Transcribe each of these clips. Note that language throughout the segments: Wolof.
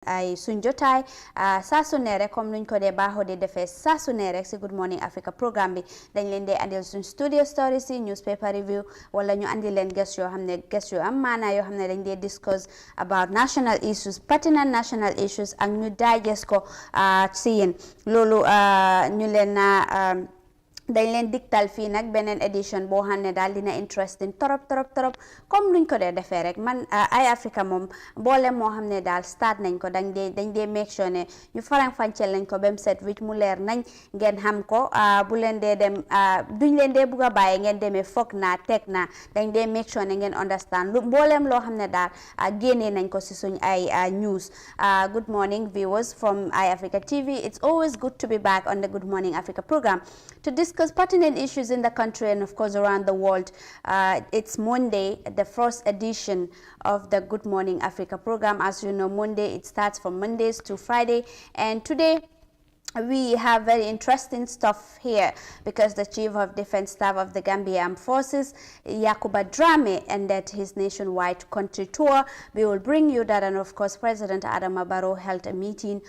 ay suñ jotaay saa su ne rek comme nuñ ko dee baaxoo di defee saa su ne rek si Good Morning Africa programme bi dañ leen dee andil suñ studio stories yi newspaper review wala ñu andi leen guest yoo xam ne guest yu am maanaa yoo xam ne dañ dee discuss about national issues pertinent national issues ak ñu digest ko si yéen loolu ñu leen dañ leen diktal fii nag beneen édition boo xam ne daal dina interesting torop comme luñ ko dee defee rek man Eye Africa moom boole moo xam ne daal start nañ ko dañ dee make sure ne ñu faram-fàcceel nañ ko ba mu set wicc mu leer nañ ngeen xam ko bu leen dee dem duñ leen dee bugg a bàyyi ngeen demee foog naa teg naa dañ dee make sure ne ngeen understand lu mbooleem loo xam ne daal génnee nañ ko si suñ ay news. Good morning viewers from Eye Africa TV. It's always good to be back on the Good Morning Africa program to discuss pertinent issues in the country and of course around the world. It's Monday, the first edition of the Good Morning Africa program. As you know, Monday, it starts from Mondays to Friday, and today we have very interesting stuff here because the Chief of Defense Staff of the Gambia Armed Forces, Yakuba Drame, ended his nationwide country tour. We will bring you that, and of course President Adama Barrow held a meeting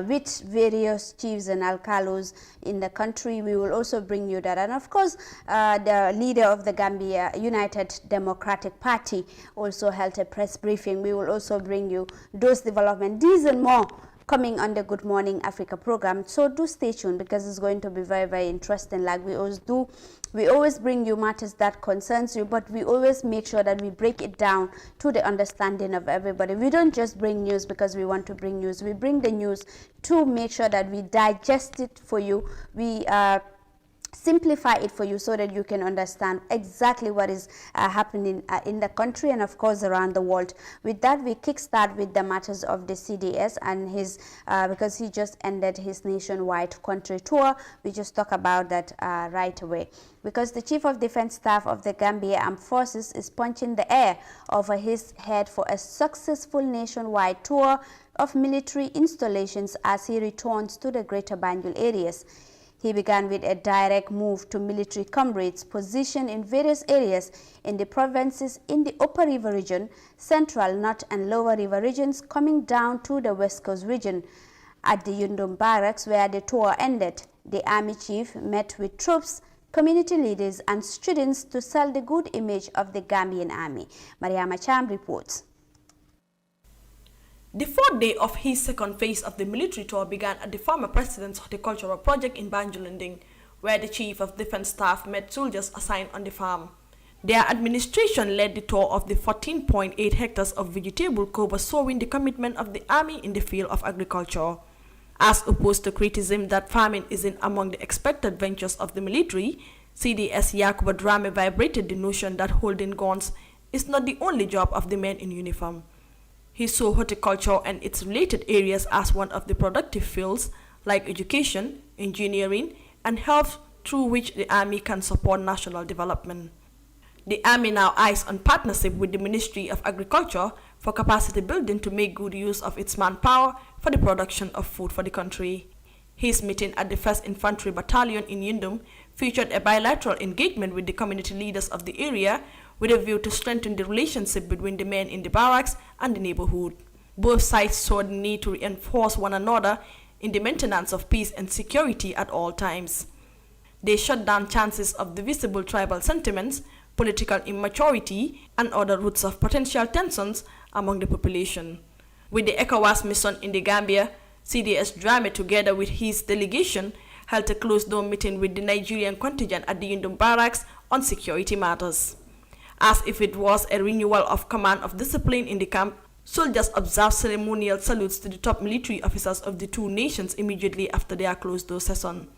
with various chiefs and alcalos in the country. We will also bring you that, and of course the leader of the Gambia United Democratic Party also held a press briefing. We will also bring you those developments, these and more, coming on the Good Morning Africa program. So do stay tuned because it's going to be very interesting, like we always do. We always bring you matters that concerns you, but we always make sure that we break it down to the understanding of everybody. We don't just bring news because we want to bring news. We bring the news to make sure that we digest it for you. We simplify it for you so that you can understand exactly what is happening in the country and of course around the world. With that, we kickstart with the matters of the CDS and his because he just ended his nationwide country tour. We just talk about that right away, because the Chief of Defense Staff of the Gambia Armed Forces is punching the air over his head for a successful nationwide tour of military installations as he returns to the Greater Banjul areas. He began with a direct move to military comrades positioned in various areas in the provinces in the Upper River region, Central, North and Lower River regions, coming down to the West Coast region. At the Yundum Barracks, where the tour ended, the Army Chief met with troops, community leaders and students to sell the good image of the Gambian Army. Mariama Cham reports. The fourth day of his second phase of the military tour began at the former president's horticultural project in Banjulunding, where the Chief of Defense Staff met soldiers assigned on the farm. Their administration led the tour of the 14.8 hectares of vegetable cover, showing the commitment of the army in the field of agriculture. As opposed to criticism that farming isn't among the expected ventures of the military, CDS Yakuba Drame vibrated the notion that holding guns is not the only job of the men in uniform. He saw horticulture and its related areas as one of the productive fields like education, engineering, and health through which the Army can support national development. The Army now eyes on partnership with the Ministry of Agriculture for capacity building to make good use of its manpower for the production of food for the country. His meeting at the 1st Infantry Battalion in Yundum featured a bilateral engagement with the community leaders of the area with a view to strengthen the relationship between the men in the barracks and the neighborhood. Both sides saw the need to reinforce one another in the maintenance of peace and security at all times. They shut down chances of divisible tribal sentiments, political immaturity, and other roots of potential tensions among the population. With the ECOWAS mission in the Gambia, CDS Drame, together with his delegation, held a closed-door meeting with the Nigerian contingent at the Yundum Barracks on security matters. As if it was a renewal of command of discipline in the camp, soldiers observed ceremonial salutes to the top military officers of the two nations immediately after their closed-door session.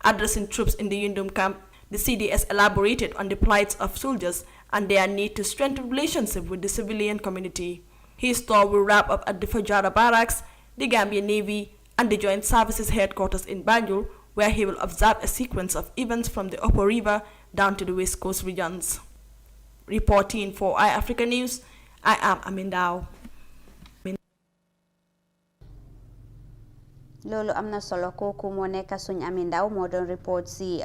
Addressing troops in the Yundum camp, the CDS elaborated on the plights of soldiers and their need to strengthen relationship with the civilian community. His tour will wrap up at the Fajara Barracks, the Gambian Navy, and the Joint Services Headquarters in Banjul, where he will observe a sequence of events from the Upper River down to the West Coast regions. Reporting for iAfrica News, I am Amindao. loolu am na solo kooku moo nekk suñ Ami Ndaw moo doon report si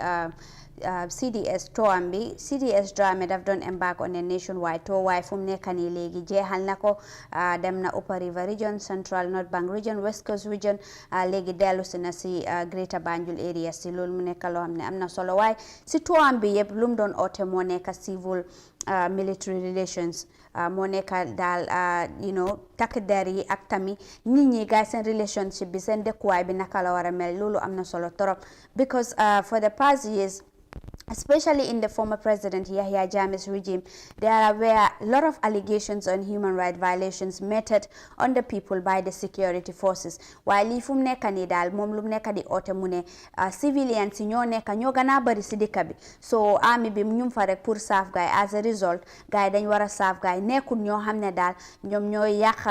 CDS toam bi CDS Dramé daf doon embark on a nationwide tour waaye fu mu nekk nii léegi jeexal na ko dem na Upper River region Central North Bank region West Coast region léegi dellu si na si Greater Banjul area si loolu mu nekk loo xam ne am na solo waaye si toam bi yëpp lu mu doon oote moo nekk civil military relations moo nekk daal takk der yi ak tamit nit ñi gaay seen relationship bi seen dëkkuwaay bi naka la war a mel loolu am na solo torop because for the past years especially in the former president Yahya Jammeh's regime, there were a lot of allegations on human rights violations meted on the people by the security forces. While ifum neka ni dal mom lum neka di ote mune civilians ñoo neka ñoo gëna bari ci dëkk bi. So army bi ñum fa rek pour saf gaay as a result gaay dañ wara saf gaay nekkul ñoo xamne dal ñom ñoy yak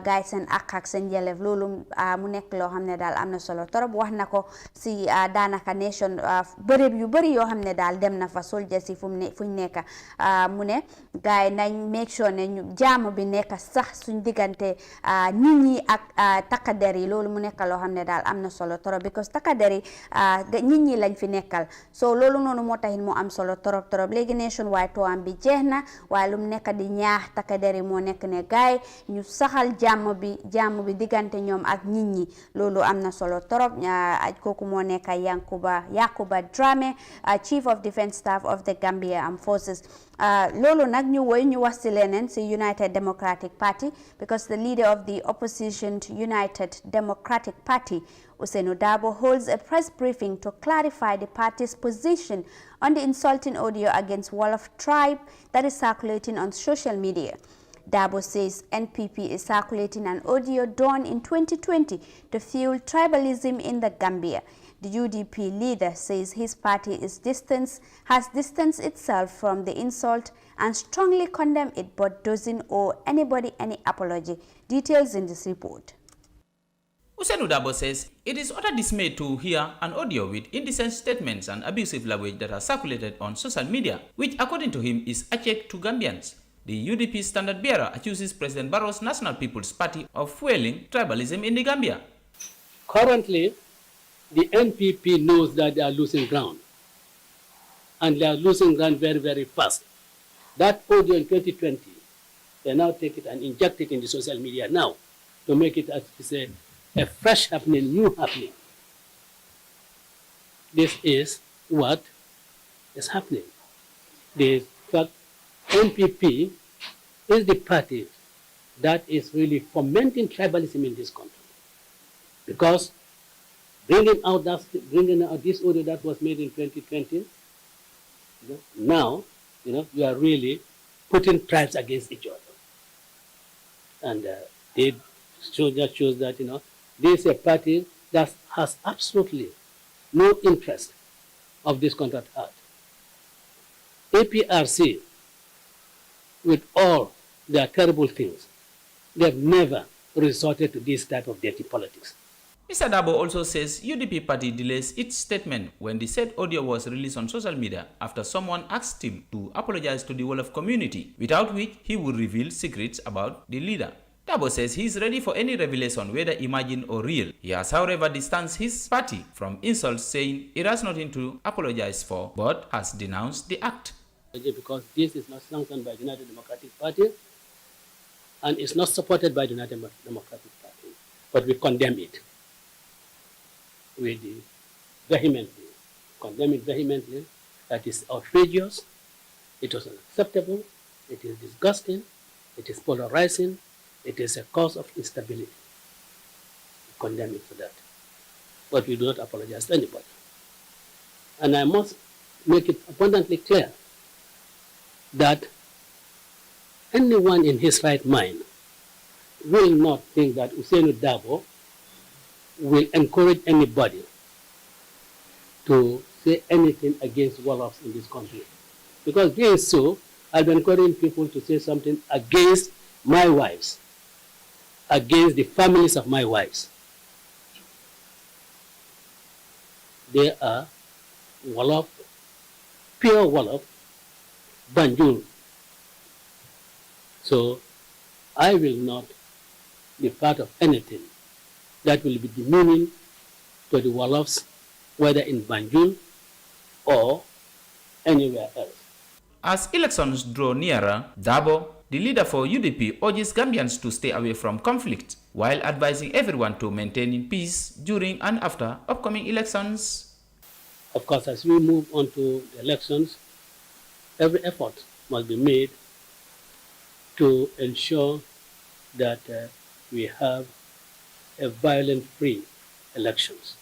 gaay seen ak seen yelef lolu mu nekk lo xamne dal amna solo torop wax nako ci danaka nation bërëb yu bari yo xamne dal dem na fa soldiers yi fuñ nekk mu ne gaay nañ make sure ne ñu jaamu bi nekk sax suñ diggante nit ñi ak takkader yi loolu mu nekk loo xam ne daal am na solo torop because takkader yi nit ñi lañ fi nekkal so loolu noonu moo taxit mu am solo torop léegi nationwide toam bi jeex na waaye lu mu nekk di ñaax takkader yi moo nekk ne gaay ñu saxal jàmm bi diggante ñoom ak nit ñi loolu am na solo torop kooku moo nekk Yankuba Dramé Chief of Defence Staff of the Gambia Armed Forces loolu nag ñu woy ñu wax ci leneen ci United Democratic Party because the leader of the opposition to United Democratic Party Ousainou Darboe holds a press briefing to clarify the party's position on the insulting audio against Wolof tribe that is circulating on social media. Darboe says NPP is circulating an audio done in 2020 to fuel tribalism in the Gambia. The UDP leader says his party has distanced itself from the insult and strongly condemned it but doesn't owe anybody any apology. Details in this report. Ousainou Darboe says it is utter dismay to hear an audio with indecent statements and abusive language that are circulated on social media, which according to him is a check to Gambians. The UDP standard bearer accuses President Barrow's National People's Party of fueling tribalism in the Gambia. Currently, the NPP knows that they are losing ground, and they are losing ground very, very fast. That audio in 2020, they now take it and inject it in the social media now to make it as a fresh happening, new happening. This is what is happening. The fact NPP is the party that is really fomenting tribalism in this country, because bringing out this audio that was made in 2020, now, you are really putting tribes against each other. And it just shows that, this is a party that has absolutely no interest of this country at heart. APRC, with all their terrible things, they have never resorted to this type of dirty politics. Mr. Darboe also says UDP party delays its statement when the said audio was released on social media after someone asked him to apologize to the Wolof community, without which he would reveal secrets about the leader. Darboe says he is ready for any revelation, whether imagined or real. He has, however, distanced his party from insults, saying it has nothing to apologize for, but has denounced the act. Because this is not sanctioned by the United Democratic Party and is not supported by the United Democratic Party, but we condemn it. Condemn it vehemently. That is outrageous, it was unacceptable, it is disgusting, it is polarizing, it is a cause of instability. We condemn it for that. But we do not apologize to anybody. And I must make it abundantly clear that anyone in his right mind will not think that Ousainou Darboe will encourage anybody to say anything against Wolofs in this country. Because doing so, I'll be encouraging people to say something against my wives, against the families of my wives. They are Wolof, pure Wolof, Banjul. So I will not be part of anything that will be demeaning to the Wolofs, whether in Banjul or anywhere else. As elections draw nearer, Dabo, the leader for UDP, urges Gambians to stay away from conflict while advising everyone to maintain peace during and after upcoming elections. Of course, as we move on to the elections, every effort must be made to ensure that we have a violent-free elections,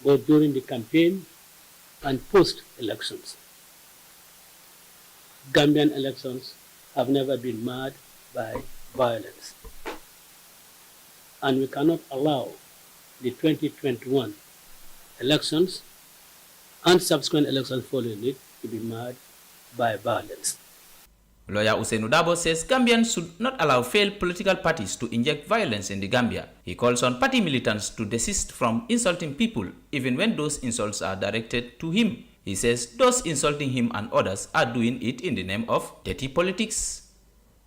both during the campaign and post-elections. Gambian elections have never been marred by violence, and we cannot allow the 2021 elections and subsequent elections following it to be marred by violence. Lawyer Usainu Dabo says Gambians should not allow failed political parties to inject violence in the Gambia. He calls on party militants to desist from insulting people, even when those insults are directed to him. He says those insulting him and others are doing it in the name of dirty politics.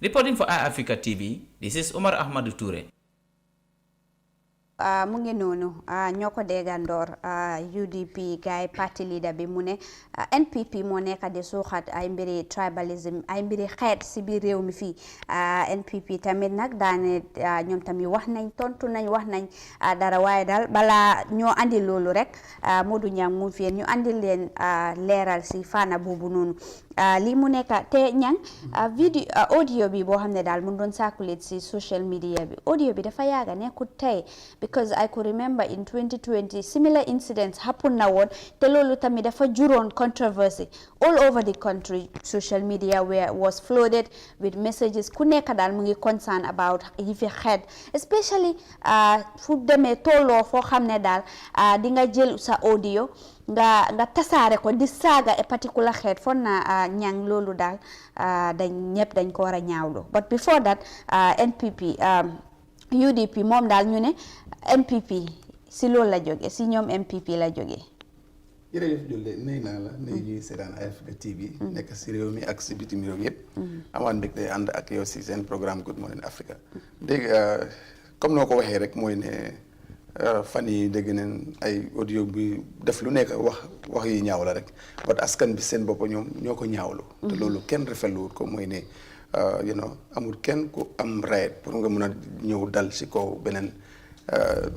Reporting for iAfrica TV, this is Omar Ahmadu Toure. mu ngi noonu ñoo ko déggandoor UDP gaay party leader bi mu ne NPP moo nekk di suuxat ay mbiri tribalism ay mbiri xeet si biir réew mi fii NPP tamit nag daane ñoom tamit wax nañ tontu nañ wax nañ dara waaye daal balaa ñoo andi loolu rek Modou Niang mu fi ñu andi leen leeral si fànn boobu noonu lii mu nekk te Niang vidéo audio bi boo xam ne daal mu doon circulate si social media bi audio bi dafa yaaga nekkut tey because I could remember in 2020 similar incidents happened na woon te loolu tamit dafa juróon controversy all over the country. Social media was flooded with messages ku nekk daal mu ngi concern about yi fi xeet especially fu demee tolloo foo xam ne daal di nga jël sa audio nga tasaare ko di saaga a particular xeet fon na Niang loolu daal ñëpp dañ ko war a ñaawlu but before that NPP UDP moom daal ñu ne NPP si loolu la jóge si ñoom NPP la jóge. jërëjëf Julde nuyu naa la nuyu ñuy seetaan iAfrica TV nekk si réew mi ak si bitim réew yëpp amaan mbégte ànd ak yow si seen programme Good Morning Africa dégg comme noo ko waxee rek mooy ne fan yi dégg neen ay audio bi def lu nekk wax yi ñaaw la rek but askan bi seen bopp ñoom ñoo ko ñaawlu te loolu kenn rafetluwul ko mooy ne amul kenn ku am right pour nga mun a ñëw dal si kaw beneen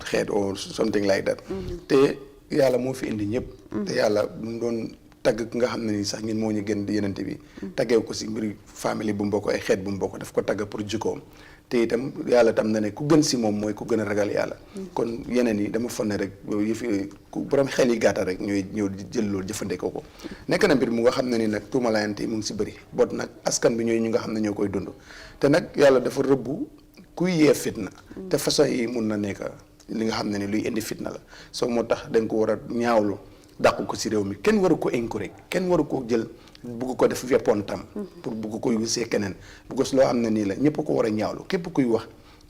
xeet or something like that te yàlla moo fi indi ñëpp te yàlla mu doon tagg nga xam ne ni sax ñun moo ñu gën di yenente bi taggeew ko si mbiri famille bu mbokk ay xeet bu mbokk daf ko tagg pour jikkoom te itam yàlla tam na ne ku gën si moom mooy ku gën a ragal yàlla kon yeneen yi dama fonne rek yëfi ku borom xel yi gàttal rek ñooy ñëw di jël loolu jëfandikoo ko nekk na mbir mu nga xam ne ni nag tuumalayante yi mu ngi si bëri bot nag askan bi ñooy ñu nga xam ne ñoo koy dund te nag yàlla dafa rëbbu kuy yee fitna te façon yi mun na nekk li nga xam ne ni luy indi fitna la soo moo tax dañ ko war a ñaawlu dàqu ko si réew mi kenn waru ko encourage kenn waru ko jël bugg ko def weapon tam pour bugg ko yusee keneen bugg loo xam ne nii la ñëpp ko war a ñaawlu képp kuy wax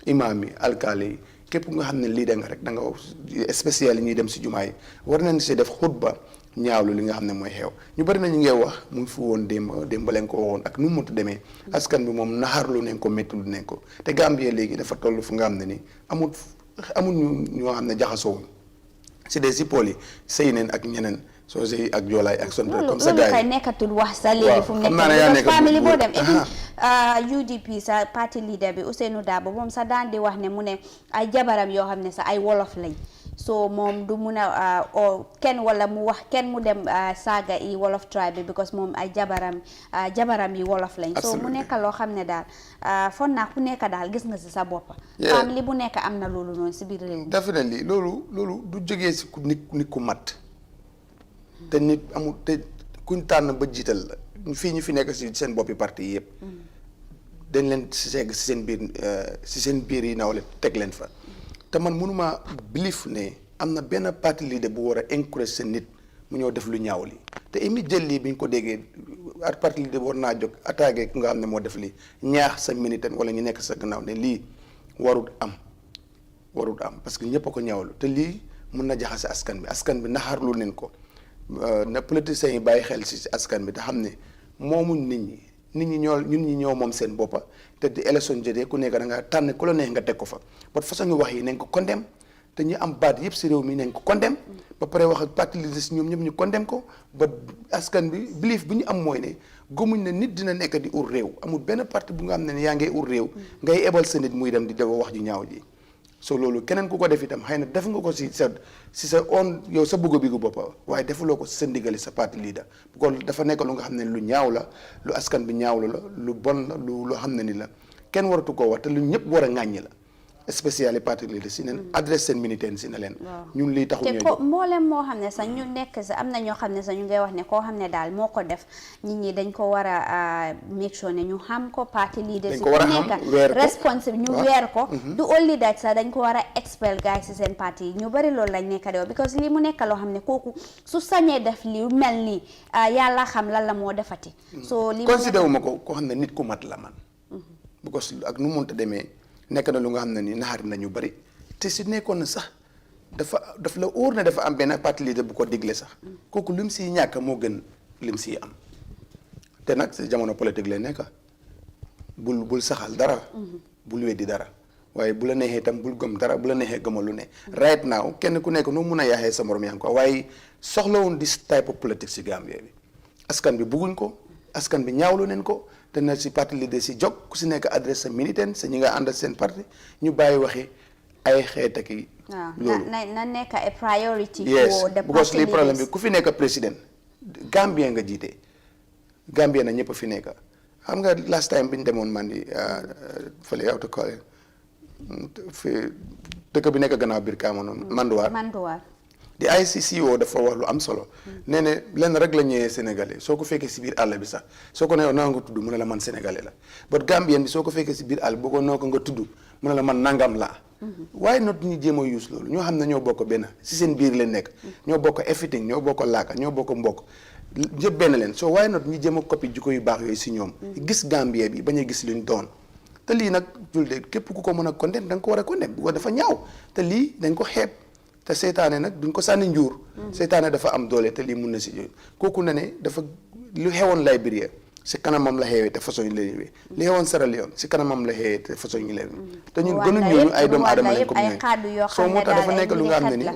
imaam yi alkaali yi képp nga xam ne lii da nga rek da nga spécial yi ñuy dem si jumaa yi war nañ si def xutba ñaawlu li nga xam ne mooy xew ñu bari na ñu ngay wax mu ngi fi woon démb leen ko waxoon ak nu mu mënti demee askan bi moom naxarlu nañ ko méttilu nañ ko te Gambie léegi dafa toll fu nga xam ne ni amul ñoo xam ne jaxasoo si des si pool yi sëy neen ak ñeneen soo sëy ak joolaay ak sonte comme ça gars yi kay nekkatul wax sa léegi fu mu nekk famille boo dem UDP sa party leader bi Ousainou Darboe moom sa daan di wax ne mu ne ay jabaram yoo xam ne sa ay wolof lañ so moom du mun a kenn wala mu wax kenn mu dem saaga i wolof tribe bi because moom ay jabaram yi wolof lañ so mu nekk loo xam ne daal fon naa ku nekk daal gis nga si sa bopp famille bu nekk am na loolu noonu si biir réew mi definitely loolu du jógee si nit ku mat te nit amul te kuñ tànn ba jiital la fii ñu fi nekk si seen boppi parti yëpp dañ leen segg si seen biir yi nawle teg leen fa te man mënuma believe ne am na benn parti leader bu war a encourage seen nit mu ñëw def lu ñaaw li te imi jël lii bi ñu ko déggee at parti leader war naa jóg attaqué ku nga xam ne moo def lii ñaax sa militant wala ñu nekk sa gannaaw ne lii warut am parce que ñëpp a ko ñaawlu te lii mun na jaxase askan bi naxarlu leen ko na politiciens yi bàyyi xel si askan bi te xam ne moomuñ nit ñi ñoo moom seen boppa te di élection jotee ku nekk da nga tànn ku la neex nga teg ko fa but façon ngi wax yi nañ ko condemn te ñu am baat yëpp si réew mi nañ ko condamné ba pare wax ak parti leaders ñoom ñëpp ñu condamné ko ba askan bi belief bi ñu am mooy ne gëmuñ ne nit dina nekk di ur réew amul benn parti bu nga xam ne yaa ngay ur réew ngay ebal sa nit muy dem di def wax ju ñaaw ji so loolu keneen ku ko def itam xëy na def nga ko si sa on yow sa bëgg bigu boppa waaye defuloo ko si sa ndigali sa parti leader bu ko dafa nekk lu nga xam ne lu ñaaw la lu askan bi ñaawlu la lu bon la loo xam ne ni la kenn waratu koo wax te lu ñëpp war a ŋàññi la spécially parti leader si neen adresse seen militaire si ne leen ñun lii taxu ñoo te mboolem moo xam ne sax ñu nekk sa am na ñoo xam ne sax ñu ngay wax ne koo xam ne daal moo ko def nit ñi dañ ko war a make sure ne ñu xam ko parti leader si ku nekk responsible ñu weer ko du only that sax dañ ko war a expel guys si seen parti yi ñu bari loolu lañ nekk dew because lii mu nekk loo xam ne kooku su sañee def li mel nii yàlla xam lan la moo defati so lii considéré wu ma ko koo xam ne nit ku mat la man because ak nu munta demee nekk na lu nga xam ne ni naxari nañu bari te si nekkoon na sax daf la óor ne dafa am benn parti leader bu ko digle sax kooku lim siy ñàkk moo gën lim siy am te nag si jamono politique lay nekk bul saxal dara bul weddi dara waaye bu la neexee itam bul gëm dara bu la neexee gëmal lu ne right now kenn ku nekk noo mun a yaaxee sa morom yaa ngi ko waaye soxlawuñ this type of politique si Gambia bi askan bi bugguñ ko askan bi ñaawlu neen ko te na si parti leader si jóg ku si nekk adresse sa militant sa ñi nga àndal seen parti ñu bàyyi waxi ay xeet ak i loolu na nekk a priority yes because li problème bi ku fi nekk président Gambia nga jiite Gambia na ñëpp fi nekk xam nga last time bi ñu demoon man di fële yow te ko fi dëkk bi nekk gannaaw biir Kaamoon Manduwaar di ICCO dafa wax lu am solo nee ne lenn rek la ñëwee sénégalais soo ko fekkee si biir àll bi sax soo ko nee naa nga tudd mu ne la man sénégalais la but Gambien bi soo ko fekkee si biir àll boo ko noo ko nga tudd mu ne la man nangam laa waaye not ñu jéem a use loolu ñoo xam ne ñoo bokk benn si seen biir leen nekk ñoo bokk everything ñoo bokk laaka ñoo bokk mbokk yëpp benn leen soo waaye not ñu jéem a copie jikko yu baax yooyu si ñoom gis Gambien bi bañ a gis luñ doon te lii nag julde képp ku ko mën a condamné da nga ko war a condamné bu ko dafa ñaaw te lii dañ ko xeeb te seytaane nag duñ ko sànni njuur seytaane dafa am doole te lii mun na si kooku ne ne dafa lu xewoon Liberia si kanamam la xewee te façon yi leen li xewoon Sierra Leone si kanamam la xewee te façon yi leen te ñun gënuñ ñu ay doomu aadama lañ comme ñooy soo moo tax dafa nekk lu nga xam ne ni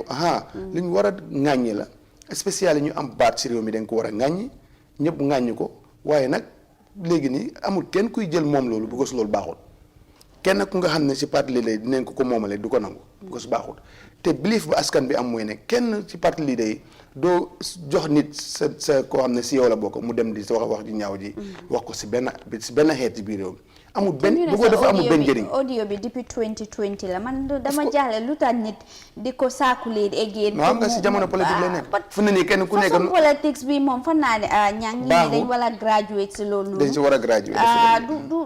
lu ñu war a ŋàññi la spécial yi ñu am baat si réew mi dañ ko war a ŋàññi ñëpp ŋàññi ko waaye nag léegi nii amul kenn kuy jël moom loolu bu ko loolu baaxul kenn ku nga xam ne si parti leader yi dinañ ko moomale du ko nangu bu ko baaxul te belief bu askan bi am mooy ne kenn ci parti leader yi doo jox nit sa koo xam ne si yow la bokk mu dem di wax ji ñaaw ji wax ko si benn xeet ci biir réew mi amul benn bu ko dafa amul benn njëriñ audio bi depuis 2020 la man dama jaaxle lu tax nit di ko saakulee again no xam nga si jamono politique lay nekk fu ne nii kenn ku nekk façon politique bi moom fan naa ne ñang ñi dañ wala graduate si loolu noonu dañ si war a graduate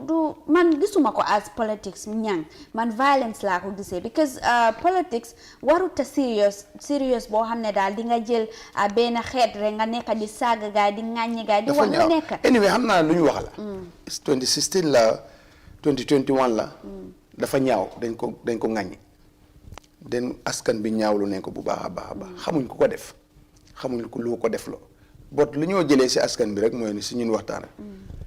du man gisuma ko as politics ñang man violence laa ko gisee because politics waruta serious boo xam ne daal di nga jël benn xeet rek nga nekk di saaga gaay di ŋàññi gaay di wax lu nekk anyway xam naa lu ñu wax la 2016 la 2021 la dafa ñaaw dañ ko ŋàññi den askan bi ñaawlu ne ko bu baax a baax xamuñ ku ko def xamuñ lu ko def loo bot lu ñoo jëlee si askan bi rek mooy ni si ñun waxtaan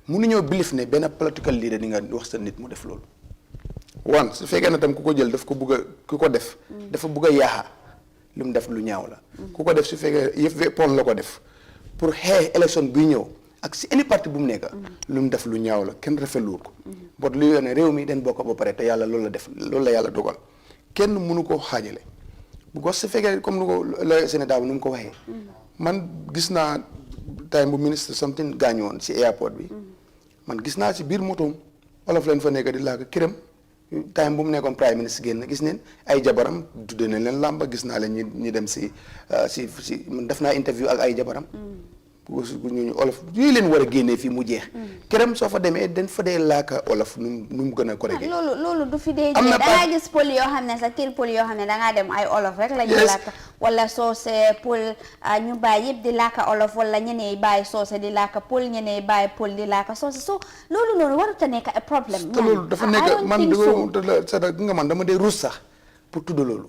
mënuñoo bilif ne benn political leader di nga wax sa nit mu def loolu wan su fekkee na tam ku ko jël daf ko bugg a ku ko def dafa bugg a yaaxa lu mu def lu ñaaw la ku ko def su fekkee yëf pon la ko def pour xeex élection bi ñëw ak si any parti bu mu nekk lu mu def lu ñaaw la kenn rafetluwul ko bot lu yoone réew mi den bokk ba pare te yàlla loolu la def loolu la yàlla dogal kenn mënu ko xaajale bu ko su fekkee comme nu ko la Sénégal bi nu mu ko waxee man gis naa time bu ministre something gaañu woon si airport bi man gis naa si biir motoom olof leen fa nekk di laaka kiram time bu mu nekkoon prime ministre génn gis neen ay jabaram tudde nañ leen làmba gis naa leen ñi dem si man def naa interview ak ay jabaram ñooñu olof yooyu leen war a génnee fii mu jeex këram soo fa demee dañ fa dee laaka olof nu mu gën a corrigé loolu du fi dee jee dangaa gis pël yoo xam ne sa kër pël yoo xam ne dangaa dem ay olof rek la ñuy laaka wala soose pël ñu bàyyi yëpp di laaka olof wala ñeneen bàyyi soose di laaka pël ñeneen bàyyi pël di laaka soose so loolu noonu warut a nekk ay problème te loolu dafa nekk man dama dee ruus sax pour tudd loolu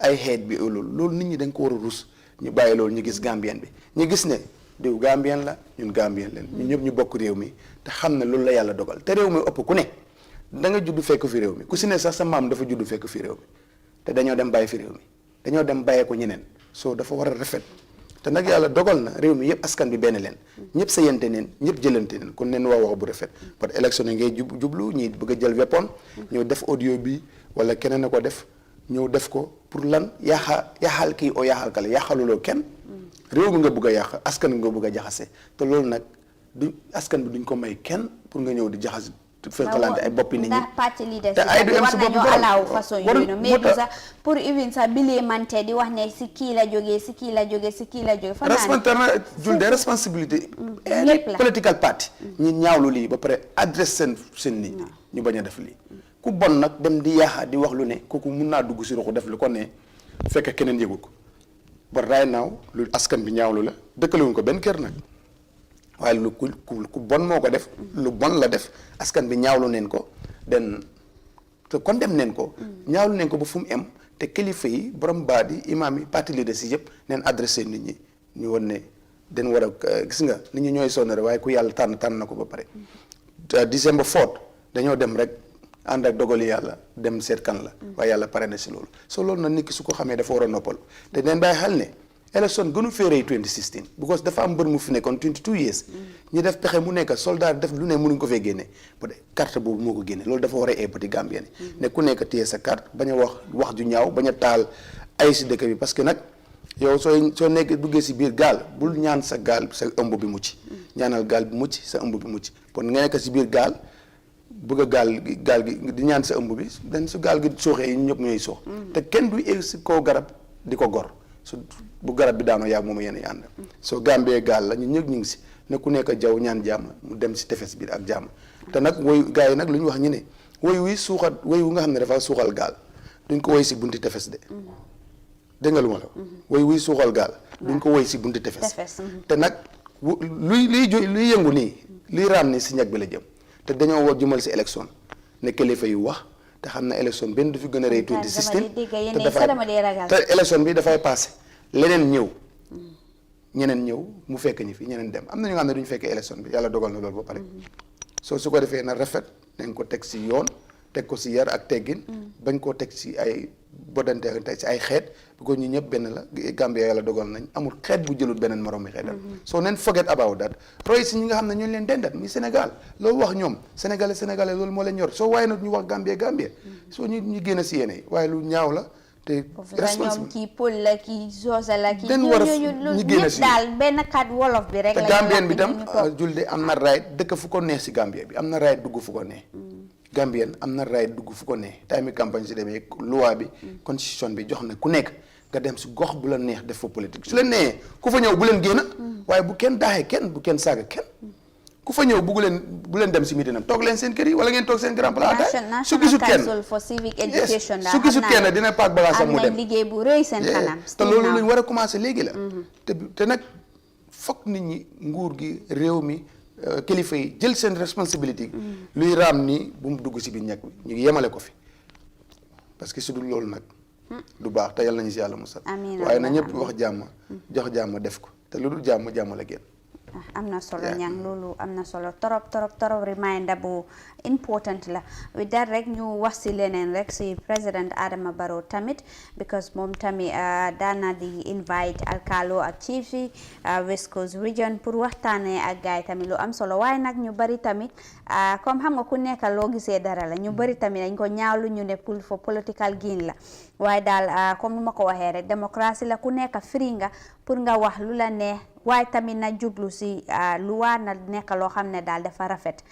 ay xeet bi loolu nit ñi dañ ko war a ruus ñu bàyyi loolu ñu gis Gambien bi ñu gis ne diw Gambien la ñun Gambien leen ñun ñëpp ñu bokk réew mi te xam ne loolu la yàlla dogal te réew mi ëpp ku ne da nga judd fekk fi réew mi ku si ne sax sa maam dafa judd fekk fi réew mi te dañoo dem bàyyi fi réew mi dañoo dem bàyyee ko ñeneen so dafa war a rafet te nag yàlla dogal na réew mi yëpp askan bi benn leen ñëpp sayante neen ñëpp jëlante neen kon neen wax bu rafet parce que élection yi ngay jublu ñi bëgg a jël weapon ñëw def audio bi wala keneen a ko def ñëw def ko pour lan yaxal kii oo yaxal kale yaxaluloo kenn réew mi nga bëgg a yàq askan bi nga bëgg a jaxase te loolu nag du askan bi duñ ko may kenn pour nga ñëw di jaxase fekkalante ay boppi nit ñi ndax parti leadership te ay du am si bopp war nañoo alaaw façon yooyu noonu mais du sax pour even sax bilee mante di wax ne si kii la jógee si kii la jógee si kii la jógee fa julde responsabilité political party ñi ñaawlu lii ba pare adresse seen nit ñi ñu bañ a def lii ku bon nag dem di yaaxa di wax lu ne kooku mun naa dugg si roxu def lu ko ne fekk keneen yëgul ko ba right now lu askan bi ñaawlu la dëkkalewuñ ko benn kër nag waaye lu ku bon moo ko def lu bon la def askan bi ñaawlu neen ko den te kon dem neen ko ñaawlu neen ko ba fu mu em te kilifa yi borom baat yi imaam yi parti leader si yëpp neen adressé nit ñi ñu woon ne den war a gis nga nit ñi ñooy sonn rek waaye ku yàlla tànn na ko ba pare December 4 dañoo dem rek ànd ak dogali yàlla dem seet kan la waaye yàlla pare na si loolu so loolu nag nit ki su ko xamee dafa war a noppalu te neen bàyyi xel ne élection gënu féeree 2016 because dafa am mbër mu fi nekkoon 22 years ñu def pexe mu nekk soldat def lu ne mënuñ ko fee génne ba de carte boobu moo ko génne loolu dafa war a eepati Gambien ne ku nekk téye sa carte bañ a wax ju ñaaw bañ a taal ay si dëkk bi parce que nag yow soo nekk duggee si biir gaal bul ñaan sa gaal sa ëmb bi mucc ñaanal gaal bi mucc sa ëmb bi mucc kon nga nekk si biir gaal bëgg a gaal gi di ñaan sa ëmb bi den su gaal gi sooxee yi ñëpp ñooy soox te kenn du egg si kaw garab di ko gor su bu garab bi daanoo yaag moom yéen a ànd soo Gambie gaal la ñun ñëpp ñu ngi si ne ku nekk jaww ñaan jàmm mu dem si tefes bi ak jàmm te nag woy gars yi nag lu ñu wax ñu ne woy wu nga xam ne dafa suuxal gaal duñ ko woy si bunti tefes de dégg nga lu ma la woy wuy suuxal gaal duñ ko woy si bunti tefes te nag luy yëngu nii luy raam ni si ñag bi la jëm te dañoo war jëmal si élection ne kilifa yu wax te xam na élection benn du fi gën a rëy 2016 te élection bi dafay passé leneen ñëw ñeneen ñëw mu fekk ñi fi ñeneen dem am na ñu nga xam ne duñu fekkee élection bi yàlla dogal na loolu ba pare soo su ko defee na rafet nañ ko teg si yoon teg ko si yar ak teggin bañ koo teg si ay bodante si ay xeet bu ko ñu ñëpp benn la Gambia yàlla dogal nañ amul xeet bu jëlul beneen morom mi xeetam soo neen forget about that roy si ñi nga xam ne ñooñu leen dendat muy Sénégal loolu wax ñoom sénégalais loolu moo leen ñor soo waaye nag ñu wax Gambia soo ñu génn si yéene waaye lu ñaaw la te ñoom kii pël la kii soosa la kii den war a ñu génn si daal benn kat wolof bi rek te Gambien bi tam julde am na right dëkk fu ko neex si Gambia bi am na right dugg fu ko neex Gambien am na right dugg fu ko neex time campagne si demee loi bi constitution bi jox na ku nekk nga dem si gox bu la neex def fa politique su leen nee ku fa ñëw bu leen génn waaye bu kenn daaxee kenn bu kenn saaga kenn ku fa ñëw bu leen dem si meeting am toog leen seen kër yi wala ngeen toog seen grand place su gisut kenn for civic education su gisut kenn dina paak bagage am mu dem liggéey bu rëy seen kanam te loolu lañ war a commencé léegi la te nag foog nit ñi nguur gi réew mi kilifa yi jël seen responsabilité luy raam nii bu mu dugg si biir ñag bi ñu yemale ko fi parce que su dul loolu nag du baax te yàlla nañu si yàlla musal waaye na ñëpp wax jàmm jox jàmm def ko te lu dul jàmm la génn am na solo ñang loolu am na solo torop reminder bu important la with that rek ñu wax si leneen rek si président Adama Barrow tamit because moom tamit daana di invite alkalo ak chief yi West Coast region pour waxtaanee ak gaay tamit lu am solo waaye nag ñu bari tamit comme xam nga ku nekk loo gisee dara la ñu bari tamit dañ ko ñaawlu ñu ne for political gain la waaye daal comme nu ma ko waxee rek démocratie la ku nekk free nga pour nga wax lu la neex waaye tamit na jublu si luwaa na nekk loo xam ne daal dafa rafet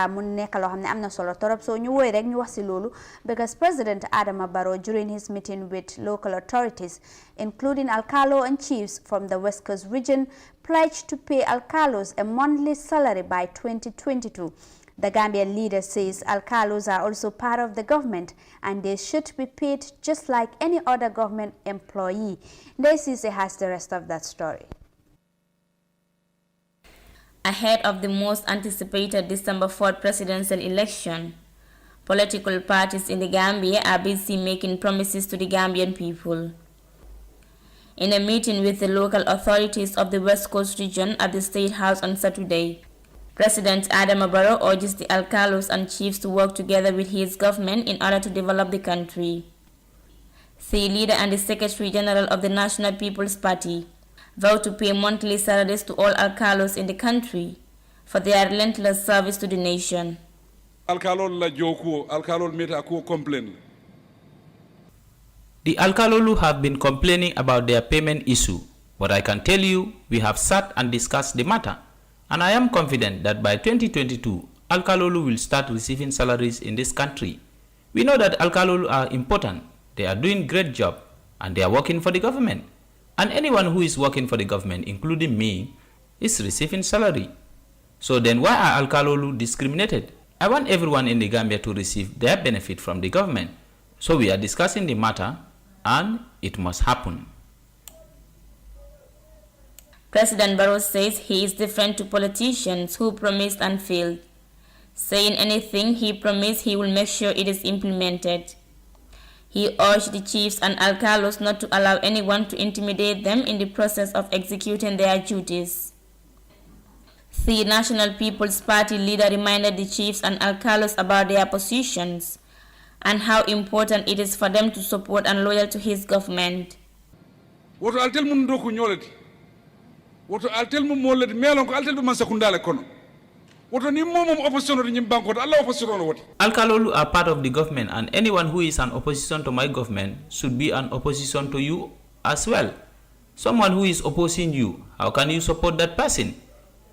mu nekk loo xam ne am na solo torop so ñu woy rek ñu wax si loolu because President Adama Barrow during his meeting with local authorities including alkalo and chiefs from the West Coast region pledged to pay alkalos a monthly salary by 2022. The Gambian leader says alkalos are also part of the government and they should be paid just like any other government employee. Ndesise has the rest of that story. Ahead of the most anticipated December 4th presidential election, political parties in the Gambia are busy making promises to the Gambian people. In a meeting with the local authorities of the West Coast region at the State House on Saturday, President Adama Barrow urges the alkalos and chiefs to work together with his government in order to develop the country. the leader and the Secretary General of the National People's Party, vowed to pay monthly salaries to all alcalos in the country for their relentless service to the nation. The Alkalolu have been complaining about their payment issue, but I can tell you we have sat and discussed the matter, and I am confident that by 2022, Alkalolu will start receiving salaries in this country. We know that Alkalolu are important, they are doing great job, and they are working for the government. And anyone who is working for the government, including me, is receiving salary. So then why are Alkalolu discriminated? I want everyone in the Gambia to receive their benefit from the government. So we are discussing the matter, and it must happen. President Barrow says he is different to politicians who promised and failed. Saying anything he promised, he will make sure it is implemented. He urged the chiefs and alcalos not to allow anyone to intimidate them in the process of executing their duties. The National People's Party leader reminded the chiefs and alcalos about their positions and how important it is for them to support and loyal to his government. Woto altel mun doku nyoleti. Woto altel mun moleti melon ko altel man sakundale kono. Woto ni momom opposition ri nyimbanko Allah opposition woti. Alkalolu are part of the government, and anyone who is an opposition to my government should be an opposition to you as well. Someone who is opposing you, how can you support that person?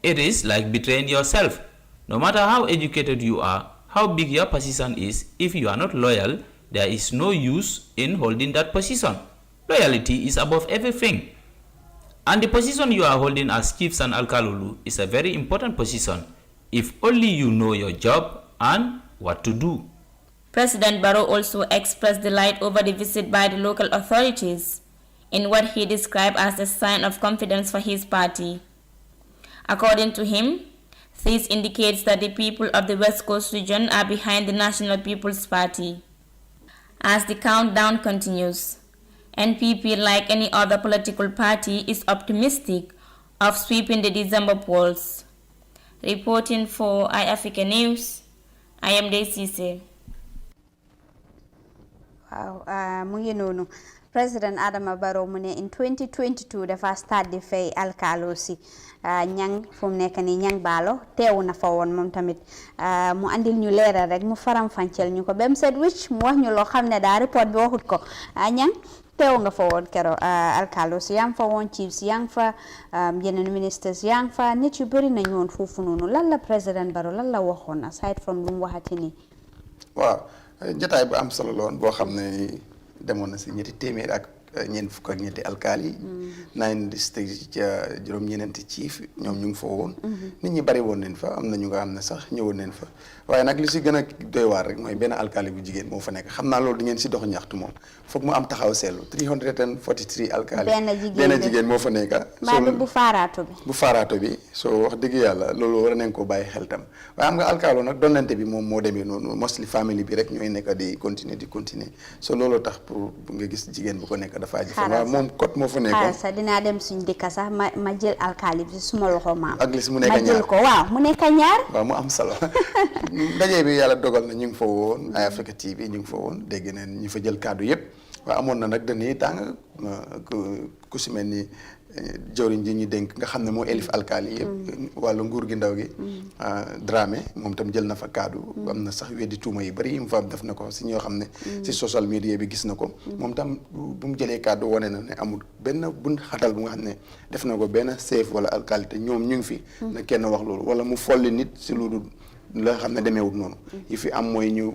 It is like betraying yourself. No matter how educated you are, how big your position is, if you are not loyal, there is no use in holding that position. Loyalty is above everything. And the position you are holding as chiefs and Alkalolu is a very important position, if only you know your job and what to do. President Barrow also expressed delight over the visit by the local authorities in what he described as a sign of confidence for his party. According to him, this indicates that the people of the West Coast region are behind the National People's Party. As the countdown continues, NPP, like any other political party, is optimistic of sweeping the December polls. Reporting for iAfrica News, I am Daisy Cisse. Wow, mu ngi noonu. President Adama Barrow mu ne in 2022 dafa start di fay alkalo si ñang fu mu nekk ni ñang baalo teewu na fa woon moom tamit mu andil ñu leeral rek mu faram fàcceel ñu ko bem set wicc mu wax ñu loo xam ne daa report bi waxut ko ñang teewu nga fa woon kero alkalo si yaa ngi fa woon chiefs yaa ngi fa yeneen ministers yaa ngi fa nit yu bëri nañu woon foofu noonu lan la President Barrow lan la waxoon aside from lu mu waxati nii. waaw jotaay bu am solo loon boo xam ne demoon na si ñetti téeméer ak ñeent fukk ak ñetti alkaali 9 district juróom ñeneenti chief ñoom ñu ngi fa woon nit ñi bari woon nañ fa am na ñu nga xam ne sax ñëwoon nañ fa waaye nag li si gën a doy waar rek mooy benn alkaali bu jigéen moo fa nekk xam naa loolu di ngeen si dox ñaxtu moom foog mu am taxaw seetlu 343 alkaali benn jigéen moo fa nekk bu faaraato bi soo wax dëgg yàlla loolu war nañ ko bàyyi xel tam waaye am nga alkaalo nag donnante bi moom moo demee noonu mostly family bi rek ñooy nekk di continuer so loolu tax pour nga gis jigéen bu ko nekk dafa waaw moom kot moo fa nekkoon sax dinaa dem suñ dëkk sax ma jël alkaali bi suma loxo maam ak lis mu nekk ñaar ma jël ko waaw mu nekk ñaar waaw mu am solo ndaje bi yàlla dogal na ñu ngi fa woon iAfrica TV ñu ngi fa woon dégg neen ñu fa jël kaddu yëpp waaw amoon na nag dañuy tàng ku si mel ni jawriñ ji ñu dénk nga xam ne moo elif alkaali yëpp wàllu nguur gi ndaw gi Dramé moom tam jël na fa kaddu am na sax weddi tuuma yu bëri yi mu fa def na ko si ñoo xam ne si social media bi gis na ko moom tam bu mu jëlee kaddu wane na ne amul benn bun xatal bu nga xam ne def na ko benn chef wala alkaali te ñoom ñu ngi fi na kenn wax loolu wala mu folli nit si loolu la xam ne demeewut noonu yi fi am mooy ñu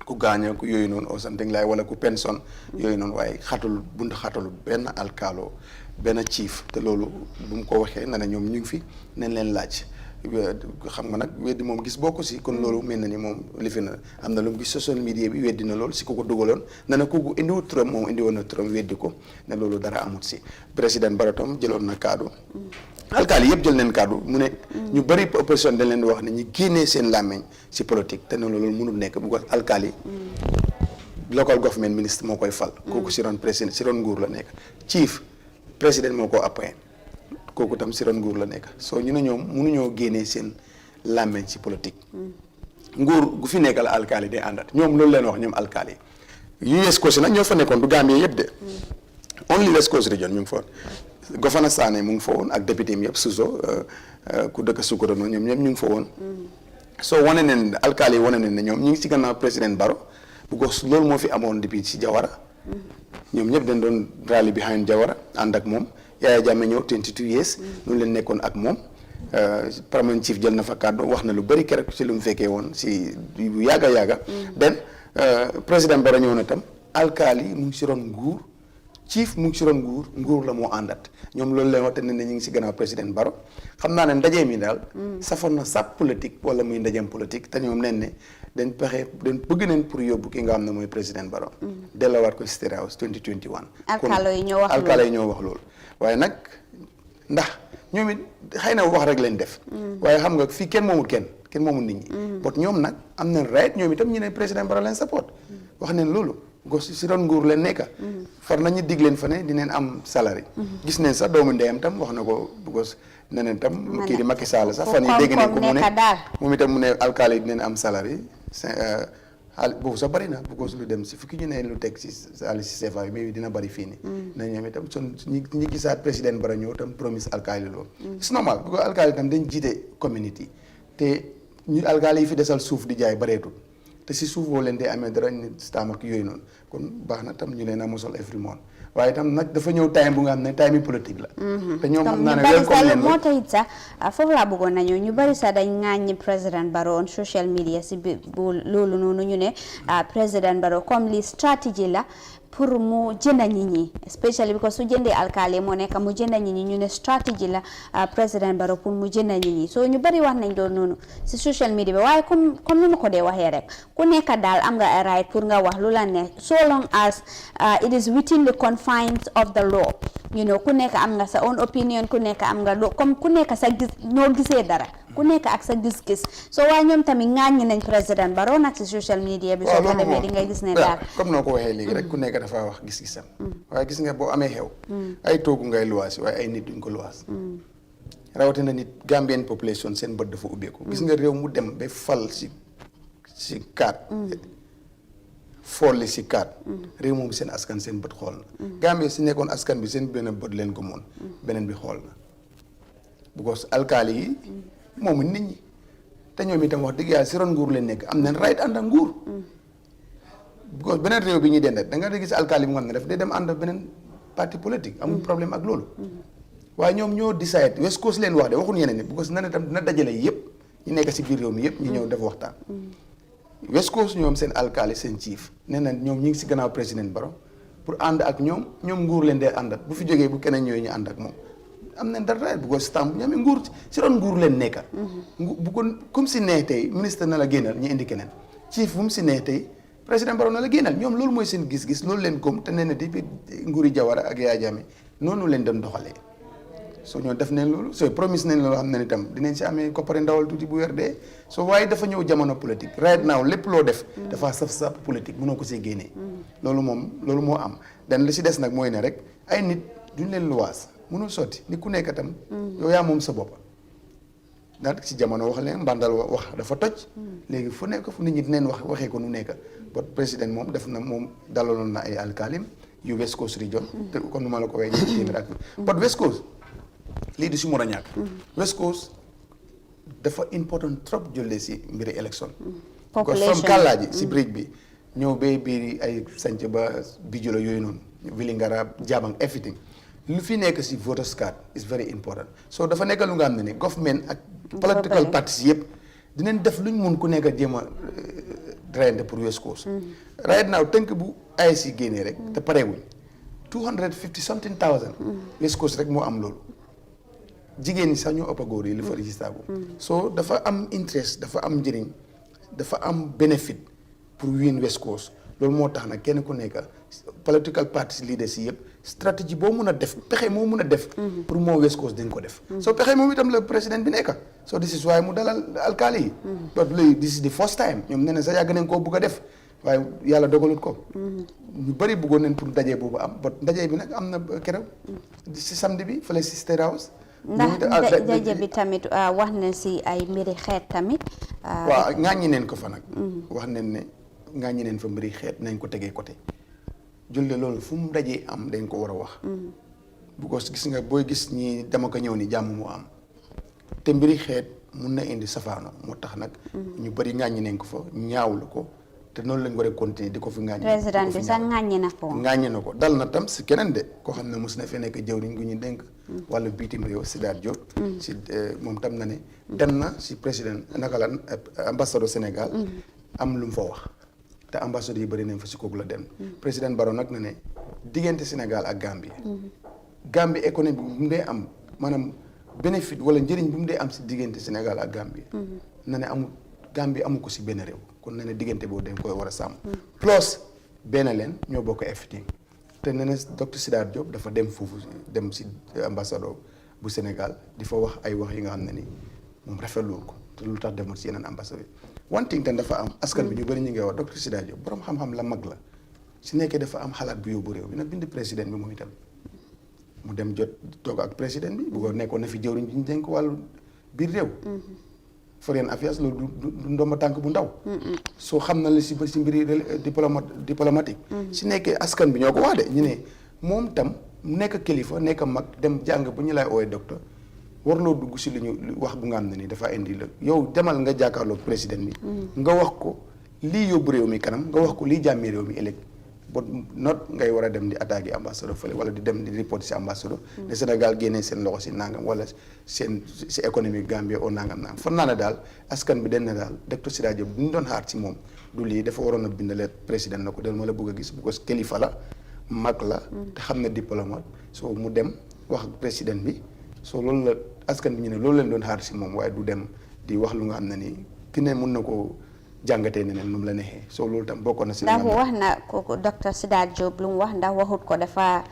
ku gaaña ku yooyu noonu or something like wala ku pension yooyu noonu waaye bunt xatalu benn alkaalo benn chief te loolu bu mu ko waxee na ne ñoom ñu ngi fi nañ leen laaj xam nga nag weddi moom gis bokk si kon loolu mel na ni moom lifi na am na lu mu gis social media bi weddi na loolu si ku ko dugaloon na ne kooku indiwut turam moom indiwoon na turam weddi ko ne loolu dara amut si président Barrow tam jëloon na kaddu alkaali yëpp jël neen kaddu mu ne ñu bëri opposition dañ leen di wax ne ñu génnee seen làmmiñ si politique te ne loolu mënul nekk bu ko alkaali local government ministre moo koy fal kooku si ron président si ron nguur la nekk chief président moo ko appoint kooku tam si ron nguur la nekk soo ñu ne ñoom mënuñoo génnee seen làmmiñ si politique nguur gu fi nekk la alkaali day àndat ñoom loolu leen wax ñoom alkaali West Coast nag ñoo fa nekkoon du Gambie yëpp de only West Coast region ñu ngi fa woon Governor Sané mu ngi fa woon ak député mi yëpp Suso ku dëkk Sukudono ñoom ñëpp ñu ngi fa woon soo wane neen alkaali yi wane neen ne ñoom ñu ngi ci gannaaw président Barrow because loolu moo fi amoon depuis ci Jawara ñoom ñëpp dañ doon rally behind Jawara ànd ak moom Yaya Jammeh ñëw 22 years noonu leen nekkoon ak moom Paramount Chief jël na fa kàddu wax na lu bëri keroog ci lu mu fekkee woon si bu yàgga yàgga den président Barrow ñëw na tam alkaali mu ngi si ron nguur chief mu ngi si ron nguur la moo àndat ñoom loolu leen wax te ne ñu ngi si gannaaw président Barrow xam naa ne ndaje mi daal safoon na sàpp politique wala muy ndajeem politique te ñoom nen ne dañ bëgg neen pour yóbbu ki nga xam ne mooy président Barrow delloowaat ko State House 2021 alkaalo yi ñoo wax loolu waaye nag ndax ñoom it xëy na wax rek leen def waaye xam nga fii kenn moomul nit ñi bot ñoom nag am nañ right ñoom itam ñu ne président Barrow leen support wax neen loolu gos si ron nguur leen nekka far nañu dig leen fa ne dineen am salary gis neen sax doomu ndeyam tam wax na ko gos neneen tam kii di Macky Sall sax fan yi dégg nañ ko mu ne moom itam mu ne alkaali yi dineen am salary boobu sax bëri na because lu dem si fukki ñu ne lu teg si ali si CFA bi mais dina bëri fii ni na ñoom itam son ñi gisaat président Barrow ñëw tam promise alkaali loolu c'est normal because alkaali itam dañ jiite community te ñu alkaali yi fi desal suuf di jaay bëreetul te si suuf boo leen dee amee dara ñu staam ak yooyu noonu kon baax na tam ñu leen a mosal every month waaye tam nag dafa ñëw time bu nga xam ne time yi politique la te ñoom xam naa ne welcome leen moo tax it sax foofu laa bëggoon nañu ñu bari sax dañ ŋàññi président Barrow on social media si bu loolu noonu ñu ne président Barrow comme li stratégie la pour mu jënda nit ñi especially because su jëndee alkaali moo nekk mu jënda nit ñi ñu ne stratégie la président Barrow pour mu jënda nit ñi so ñu bari wax nañ doon noonu si social media bi waaye comme ni ma ko dee waxee rek ku nekk daal am nga a right pour nga wax lu la ne so long as it is within the confines of the law you know ku nekk am nga sa own opinion ku nekk am nga loo comme ku nekk sa gis ñoo gisee dara ku nekk ak sa gis-gis so waaye ñoom tamit ŋàññi nañ président Barrow nag si social media bi soo ko demee di ngay gis ne daal comme noo ko waxee léegi rek ku nekk dafa wax gis-gisam waaye gis nga boo amee xew ay toogu ngay luwaas waaye ay nit duñ ko luwaas rawatina nit Gambian population seen bët dafa ubbeeku gis nga réew mu dem ba fal si kaat folli si kaat réew moom seen askan seen bët xool na Gambie si nekkoon askan bi seen benn bët leen ko moon beneen bi xool na because alkaali yi moomu nit ñi te ñoom itam wax dëgg yàlla si ron nguur leen nekk am nañ right ànd ak nguur because beneen réew bi ñuy dendat da nga gis alkaali bu nga xam ne daf day dem ànd ak beneen parti politique amul problème ak loolu waaye ñoom ñoo decide West Coast leen wax de waxuñu yeneen ni because na ne tam dina dajale yëpp ñu nekk si biir réew mi yëpp ñu ñëw def waxtaan West Coast ñoom seen alkaali seen chief nee na ñoom ñi ngi si gannaaw président Barrow pour ànd ak ñoom nguur leen dee àndat bu fi jógee bu keneen ñëwee ñu ànd ak moom am nañ dara bu ko stamp ñoom nguur si ron nguur leen nekka bu ko comme si nee tey ministre na la génnal ñu indi keneen chief bu mu si nee tey président Barrow na la génnal ñoom loolu mooy seen gis-gis loolu leen gëm te nee na depuis nguuri Jawara ak Yaya Jammeh noonu leen doon doxalee soo ñoo def neen loolu soo promise nañ loolu xam ne itam dinañ si amee koppari ndawal tuuti bu weer dee soo waaye dafa ñëw jamono politique right now lépp loo def dafa saf politique mënoo ko see génnee loolu moo am dan li si des nag mooy ne rek ay nit duñ leen luwaas mënul sotti ni ku nekk tam yow yaa moom sa bopp ndax si jamono wax leen mbandal wax dafa toj léegi fu nekk fu nit ñi dinañ waxee ko nu nekk ba président moom def na moom dalaloon na ay alkaalim yu West Coast region te comme nu ma la ko waxee ñetti téeméer ak but West Coast lii du si mën a ñàkk West Coast dafa important trop jëlee si mbiri élection population from Kallaaji si bridge bi ñëw ba biir ay sanc ba Bijolo yooyu noonu Villingara Jabang everything lu fi nekk si voters card is very important so dafa nekk lu nga xam ne ni government ak political parties yëpp dinañ def luñ mun ku nekk jéem a reyante pour West Coast right now tënk bu AIC génnee rek te pareewuñ 250 something thousand West Coast rek moo am loolu jigéen ñi sax ñoo ëpp a góor yi li fa registré bu so dafa am interest dafa am njëriñ dafa am benefit pour win West Coast loolu moo tax nag kenn ku nekk political parties leaders yi yëpp stratégie boo mun a def pexe moo mun a def pour moo West Coast dañ ko def so pexe moom itam la président bi nekk so this is why mu dalal alkaali yi but léegi this is the first time ñoom nee na sax yàgg nañ koo bugg a def waaye yàlla dogalut ko ñu bëri bëggoon nañ pour ndaje boobu am but ndaje bi nag am na keroog si samedi bi fële si State House ndax ndaje bi tamit wax na si ay mbiri xeet tamit waaw ŋàññi neen ko fa nag wax nañ ne ŋàññi neen fa mbiri xeet nañ ko tegee côté julde loolu fu mu dajee am dañ ko war a wax because gis nga booy gis ñi dama ko ñëw ni jàmm moo am te mbiri xeet mun na indi safaano moo tax nag ñu bëri ŋàññi nañ ko fa ñaawlu ko te noonu lañ war a continuer di ko fi ŋàññi président bi sax ŋàññi na ko dal na tam si keneen de koo xam ne mos na fee nekk jëwriñ gu ñu dénk wala bitim réew Sidaat Diop si moom tam na ne dem na si président naka la ambassadeur Sénégal am lu mu fa wax te ambassadeur yi bëri nañ fa si kooku la dem président Barrow nag na ne diggante Sénégal ak Gambie Gambie économie bu mu dee am maanaam bénéfice wala njëriñ bu mu dee am si diggante Sénégal ak Gambie na ne amul Gambie amu ko si benn réew kon na ne diggante boobu dañ koy war a sàmm plus benn leen ñoo bokk FT te ne docteur Sidaat Diop dafa dem foofu dem si ambassadeur bu Sénégal di fa wax ay wax yi nga xam ne ni moom rafetlu ko te lu tax demul si yeneen ambassadeur one thing te dafa am askan bi ñu bëri ñu ngi wax docteur Sidaat Diop borom xam-xam la mag la si nekkee dafa am xalaat bu yóbbu réew bi na bind président bi moom itam mu dem jot toog ak président bi bu ko nekkoon na fi jëwriñ bi ñu dénk wàllu biir réew foreign affairs loolu du ndomba tànk bu ndaw soo xam na la si mbiri diplomatique si nekkee askan bi ñoo ko wax de ñu ne moom tam nekk kilifa nekk mag dem jàng bu ñu lay ooyee docteur warloo dugg si li ñu wax bu nga xam ne ni dafa indi la yow demal nga jàkkaarloo président bi nga wax ko lii yóbbu réew mi kanam nga wax ko lii jàmmi réew mi ëllëg ba not ngay war a dem di attaquer ambassadeur fële wala di dem di report si ambassadeur ne Sénégal génnee seen loxo si nangam wala seen si économie Gambie oo nangam fan naa ne daal askan bi den na daal docteur Sidaat Diop bu ñu doon xaar ci moom du lii dafa waroon a bindale président na ko del ma la bëgg a gis bu ko kilifa la mag la te xam ne diplomate soo mu dem wax président bi soo loolu la askan bi ñu ne loolu leen doon xaar si moom waaye du dem di wax lu nga xam ne nii ki ne mun na ko jàngatee neneen nu mu la neexee soo loolu tam bokkoon na si ndax wax na kooku docteur Sidaat Diop lu mu wax ndax waxut ko dafa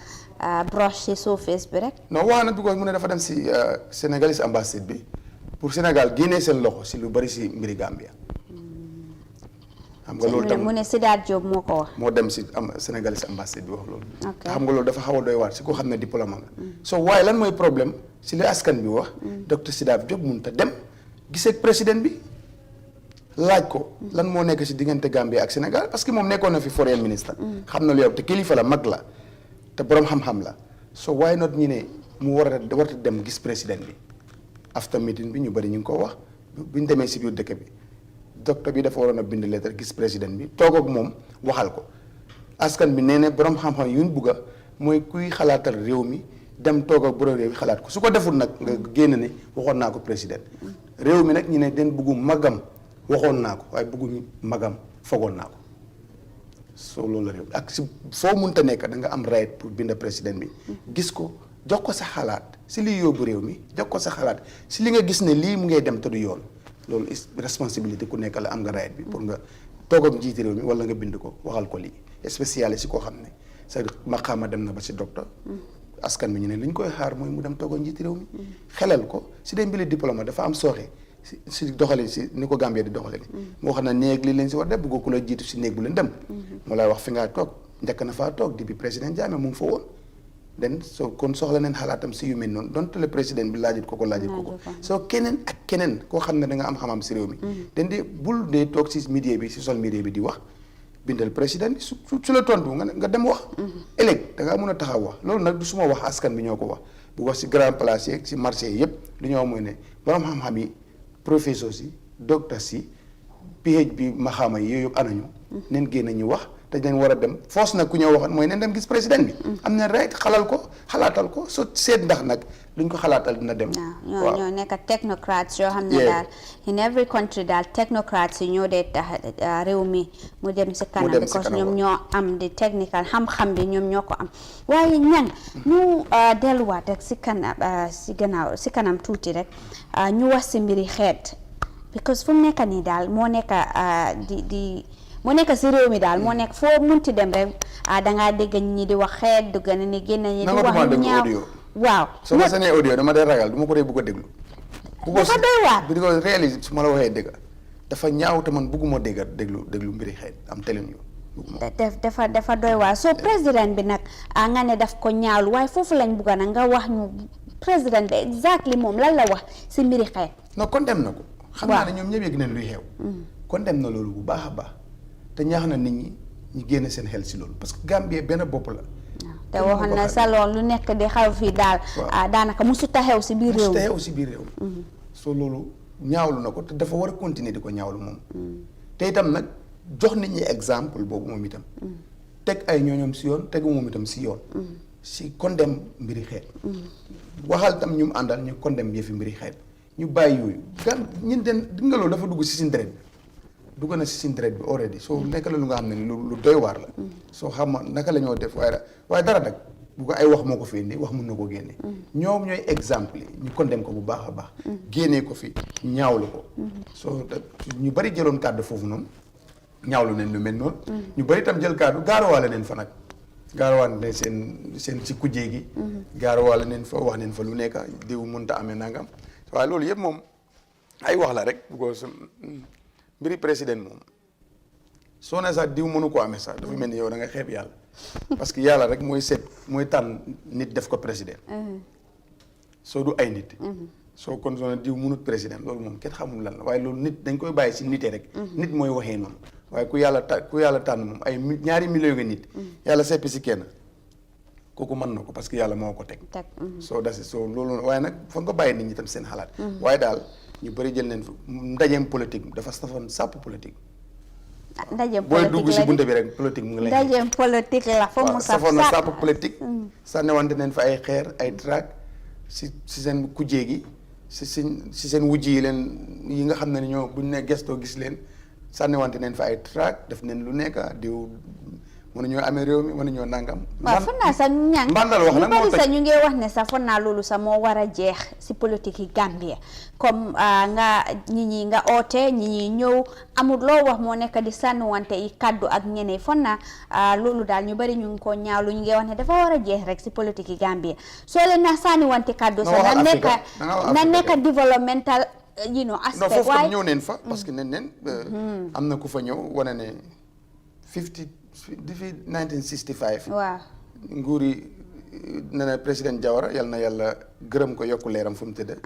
broche si surface bi rek non wax na because mu ne dafa dem si Sénégalais ambassade bi pour Sénégal génnee seen loxo si lu bari si mbiri Gambia xam nga loolu tam mu ne Sidaat Diop moo ko wax moo dem si Sénégalais ambassade bi wax loolu te xam nga loolu dafa xaw a doy waar si ko xam ne diplôme nga soo waaye lan mooy problème si li askan bi wax docteur Sidaat Diop mun ta dem gisee ak président bi laaj ko lan moo nekk si diggante Gambie ak Sénégal parce que moom nekkoon na fi foreign ministre xam na lu yow te kilifa la mag la te borom xam-xam la so why not ñu ne mu warta dem gis président bi after meeting bi ñu bëri ñu ngi ko wax bu ñu demee si biir dëkk bi docteur bi dafa waroon a bind lettre gis président bi toog ak moom waxal ko askan bi nee na borom xam-xam yu ñu bugg a mooy kuy xalaatal réew mi dem toog ak borom réew mi xalaat ko su ko deful nag nga génn ne waxoon naa ko président réew mi nag ñu ne den buggu magam waxoon naa ko waaye bëgguñu magam fogoon naa ko soo loolu la réew ak si foo munta nekk da nga am right pour bind président bi gis ko jox ko sa xalaat si liy yóbbu réew mi jox ko sa xalaat si li nga gis ne lii mu ngay dem te du yoon loolu responsabilité ku nekk la am nga right bi pour nga toog ak njiiti réew mi wala nga bind ko waxal ko lii spécialiste si koo xam ne sa maqaama dem na ba si docteur askan bi ñu ne li ñu koy xaar mooy mu dem toog ak njiiti réew mi xelal ko si dee mbiri diplôme dafa am sooxe si doxalin si ni ko Gambie di doxale ni moo xam ne néeg li leen si war def bëgg ku la jiitu si néeg bu leen dem moo lay wax fi ngaa toog njëkk na faa toog depuis président Jammeh mu ngi fa woon den soo kon soxla neen xalaatam si yu mel noonu donte le président bi laajit ko soo keneen ak keneen koo xam ne da nga am xam-xam si réew mi den di bul dee toog si media bi si social media bi di wax bindal président bi su la tontu nga dem wax ëllëg da ngaa mën a taxaw wax loolu nag du suma wax askan bi ñoo ko wax bu wax si grand place yeeg si marché yi yëpp li ñoo mooy ne borom xam-xam yi professeur si docteur si PhD bi maxaama yi yooyu anañu neen génn ñu wax te dañ war a dem force nag ku ñëw waxoon mooy neen dem gis président bi am na right xalaatal ko soo seet ndax nag luñ ko xalaatal dina dem waaw ñoo nekk technocrates yoo xam ne daal in every country daal technocrates yi ñoo dee tax réew mi mu dem si kanam because ñoom ñoo am di technical xam-xam bi ñoom ñoo ko am waaye ñang ñu delluwaat rek si kanam tuuti rek ñu wax si mbiri xeet because fu mu nekk nii daal moo nekk moo nekk si réew mi daal moo nekk foo munti dem rek dangaa dégg ñi di wax xeet dugg na ni génn ñi di wax lu ñaaw waaw soo ma sañee audio dama day ragal du ma ko dee bëgg a déglu dafa doy waar bi di ko réaliser su ma la waxee dëgg dafa ñaaw te man bëgguma déglu mbiri xeet am telling you dafa doy waar soo président bi nag nga ne daf ko ñaawlu waaye foofu lañ bugga nag nga wax ñu président bi exactly moom lan la wax si mbiri xeet non condamné na ko xam naa ne ñoom ñëpp yëg nañ luy xew condamné na loolu bu baax a baax te ñaax na nit ñi ñu génne seen xel si loolu parce que Gambie benn bopp la. te waxoon na salon lu nekk di xew fii daal. daanaka musut a xew si biir réew mi musut a xew si biir réew mi. soo loolu ñaawlu na ko te dafa war a continuer di ko ñaawlu moom. te itam nag jox nit ñi exemple boobu moom itam. teg ay ñooñoom si yoon tegu moom itam si yoon. si condamné mbiri xeet. waxal tam ñu mu àndal ñu condamné yëfi mbiri xeet ñu bàyyi yooyu ñun di nga loolu dafa dugg si suñu deret bi dugg na si suñu deret bi already soo nekk la lu nga xam ne lu doy waar la. soo xam naka la ñoo def waaye dara nag bu ko ay wax moo ko fi indi wax mun na ko génne. ñoom ñooy exemple yi ñu condamné ko bu baax a baax. génnee ko fi ñaawlu ko. soo ñu bari jëloon kàddu foofu noonu ñaawlu nañ lu mel noonu. ñu bari tam jël kàddu gaaruwaale neen fa nag. gaaruwaale ne seen ci kujje gi. gaaruwaale neen fa wax neen fa lu nekk diw mënta amee nangam waaye loolu yëpp moom ay wax la rek bu ko mbiri président moom soo ne sax diw mënu ko amee sax dafa mel ni yow da nga xeeb yàlla parce que yàlla rek mooy tànn nit def ko président. soo du ay nit. soo kon soo ne diw mënut président loolu moom kenn xamul lan la waaye loolu nit dañ koy bàyyi si nite rek. nit mooy waxee noonu. waaye ku yàlla tànn moom ay ñaari millions nga nit. yàlla seppi si kenn kooku mën na ko parce que yàlla moo ko teg. soo loolu waaye nag fa nga bàyyi nit ñi tam seen xalaat. waaye daal ñu bëri jël nañ fa ndajeem politique dafa safoon sàpp politique. ndajeem politique booy dugg si bunte bi rek politique mu ngi lay. ndajeem politique la fa mu safoon na sàpp politique. sànniwante nañ fa ay xeer ay trac si seen kujjee gi si seen wujj yi leen yi nga xam ne ñoo buñ ne gestoo gis leen. sànniwante neen fa ay track def neen lu nekk diw mënuñoo amee réew mi mënuñoo nangam. waaw foog naa sax mbandal wax nag moo sax ñu ngi wax ne sax foog naa loolu sax moo war a jeex si politique yi Gambia comme nga ñi ñi nga oote ñi ñi ñëw amul loo wax moo nekk di sànniwante yi kaddu ak ñeneen foog naa loolu daal ñu bari ñu ngi ko ñaawlu ñu ngi wax ne dafa war a jeex rek si politique yi Gambia soo leen na sànniwante kaddu sax na nekk developmental aspect foofu tam ñëw neen fa parce que nen am na ku fa ñëw wane ne depuis 1965 waaw nguur yi ne na président Jawara yal na yàlla gërëm ko yokku leeram fu mu tëdd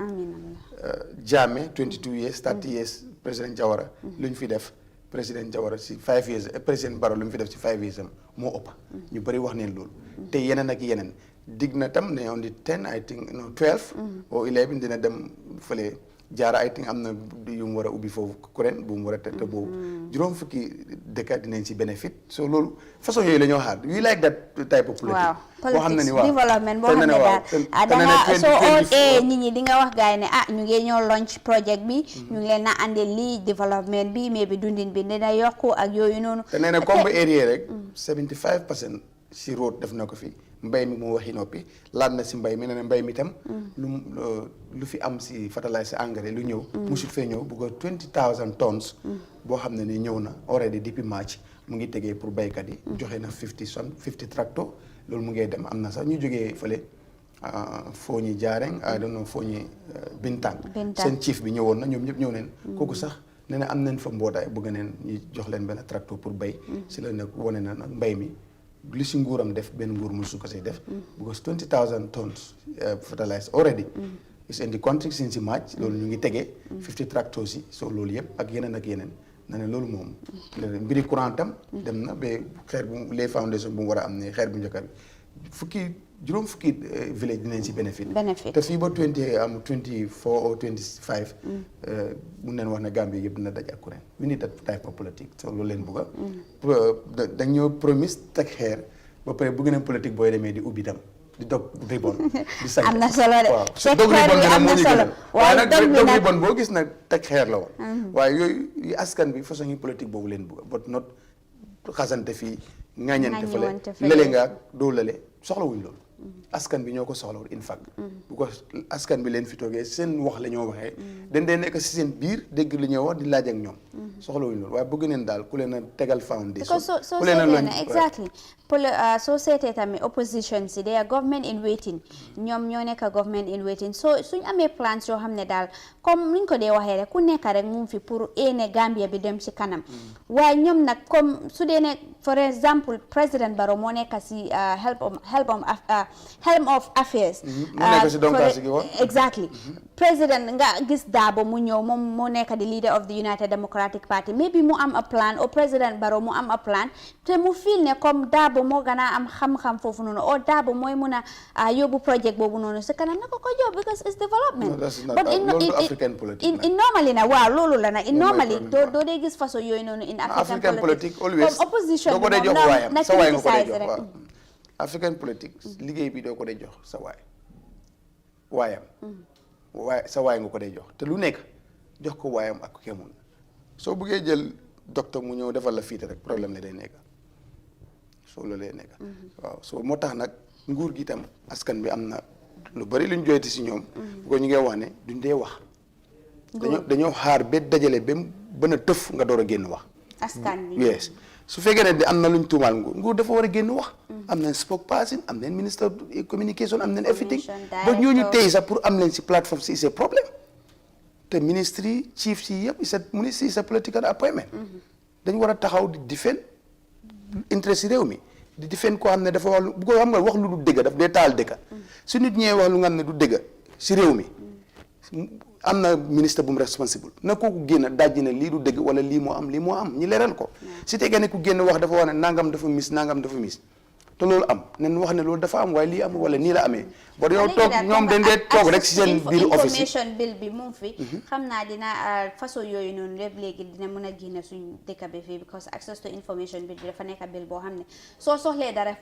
Jammeh 22 years 30 years président Jawara lu ñu fi def président Jawara si 5 years président Barrow lu mu fi def si 5 years am moo ëpp ñu bëri wax neen loolu te yeneen ak yeneen dig na tam ne on the 10 I think no 12 or 11 dina dem fële jaara I think am na yu mu war a ubbi foofu kuréel bu mu war a te boobu juróom fukki dëkk dinañ si bénéfice so loolu façon yooyu la ñoo xaar we like that type of politique. waaw boo xam ne ni waaw développement boo xam ne daal danga soo ootee nit ñi di nga wax gars yi ne ñu ngi ñoo launch project bi ñu ngi leen na andi lii développement bi mais bi dundin bi dina yokku ak yooyu noonu te nee na comme area rek 75% si road def na ko fi mbay mi mu waxi noppi laat na si mbay mi ne ne mbay mi tam lu fi am si fertilizer engrais lu ñëw musut fee ñëw bu ko 20,000 tonnes boo xam ne ni ñëw na already depuis March mu ngi tegee pour baykat yi joxe na 50 tractor loolu mu ngee dem am na sax ñu jógee fële Fooñi Jaareng I don't know Fooñi Bintang seen chief bi ñëwoon na ñoom ñëpp ñëw neen kooku sax nee na am nañ fa mbootaay bëgg neen ñu jox leen benn tractor pour bay si la nag wane na nag mbay mi li si nguuram def benn nguur mu su ko say def because 20,000 tonnes fertilizer already is in the country since March loolu ñu ngi tegee 50 tractors yi so loolu yëpp ak yeneen na ne loolu moom mbiri courant tam dem na ba xeer bu les foundation bu mu war a am ne xeer bu njëkk bi juróom fukki village dinañ si bénéfice te fii ba 24 or 25 mun neen wax ne Gambie yëpp dina daj ak courant we need that type of politique so loolu leen bëgga dañ ñoo promise teg xeer ba pare bëgg nañ politique booy demee di ubbi tam di dog ribon di sañ am na solo de waaw so dog ribon bi nag moo ñu gënal waaye nag dog ribon boo gis nag teg xeer la woon waaye yooyu yi askan bi façon yi politique boobu leen bëgga but not xasante fii ŋaañante fële lële nga doo lële soxlawuñ loolu askan bi ñoo ko soxlawul in fact because askan bi leen fi toogee seen wax la ñoo waxee dañ dee nekk si seen biir dégg li ñuy wax di laaj ak ñoom soxlawuñ loolu waaye bëgg neen daal ku leen a tegal foundation ku leen a exactly soo seetee tamit opposition si they are government in waiting ñoom ñoo nekk government in waiting so suñ amee plans yoo xam ne daal comme niñ ko dee waxee rek ku nekk rek mu fi pour ene Gambia bi dem ci kanam waaye ñoom nag comme su dee ne for example président Barrow moo nekk si helm of affairs exactly président nga gis Darboe mu ñëw moom moo nekk di leader of the United Democratic Party maybe mu am a plan o président Barrow mu am a plan te mu feel ne comme Darboe moo gën a am xam-xam foofu noonu o Darboe mooy mun a yóbbu project boobu noonu si kanam na ko jox because it's development but in normally na waaw loolu la nag in normally doo dee gis façon yooyu noonu in African politique comme opposition bi moom na criticize rek African politique liggéey bi doo ko dee jox sa waayam waaye sa waay nga ko dee jox te lu nekk jox ko waayam ak kemun soo bëggee jël docteur mu ñëw defal la fiite rek problème la day nekk soo loolu lay nekk waaw soo moo tax nag nguur gi tam askan bi am na lu bari luñ joyti si ñoom bu ko ñu ngee wax ne duñ dee wax dañoo xaar ba dajale ba bën a tëf nga door a génn wax askan bi yes su fekkee ne am na luñ tuumaal nguur dafa war a génn wax am nañ spokesperson am nañ ministre de communication am nañ everything ba ñooñu tey sax pour am leen si plateforme si c'est problème te ministre yi chief si yëpp ministre yi sa political appointment dañ war a taxaw di defend intérêt si réew mi di defend koo xam ne dafa wax bu ko xam nga wax lu du dëgg daf dee taal dëkk su nit ñëwee wax lu nga xam ne du dëgg si réew mi am na ministre bu mu responsible na kooku génn dajji ne lii du dëgg wala lii moo am ñi leeral ko si tegee ne ku génn wax dafa wax ne nangam dafa mis te loolu am nen wax ne loolu dafa am waaye lii am wala nii la amee ba yow toog ñoom dañ dee toog rek si seen biir office information bill bi mu fi xam naa dina façon yooyu noonu lépp léegi dina mën a génne suñ dëkk bi fii because access to information bill bi dafa nekk bill boo xam ne soo soxlee dara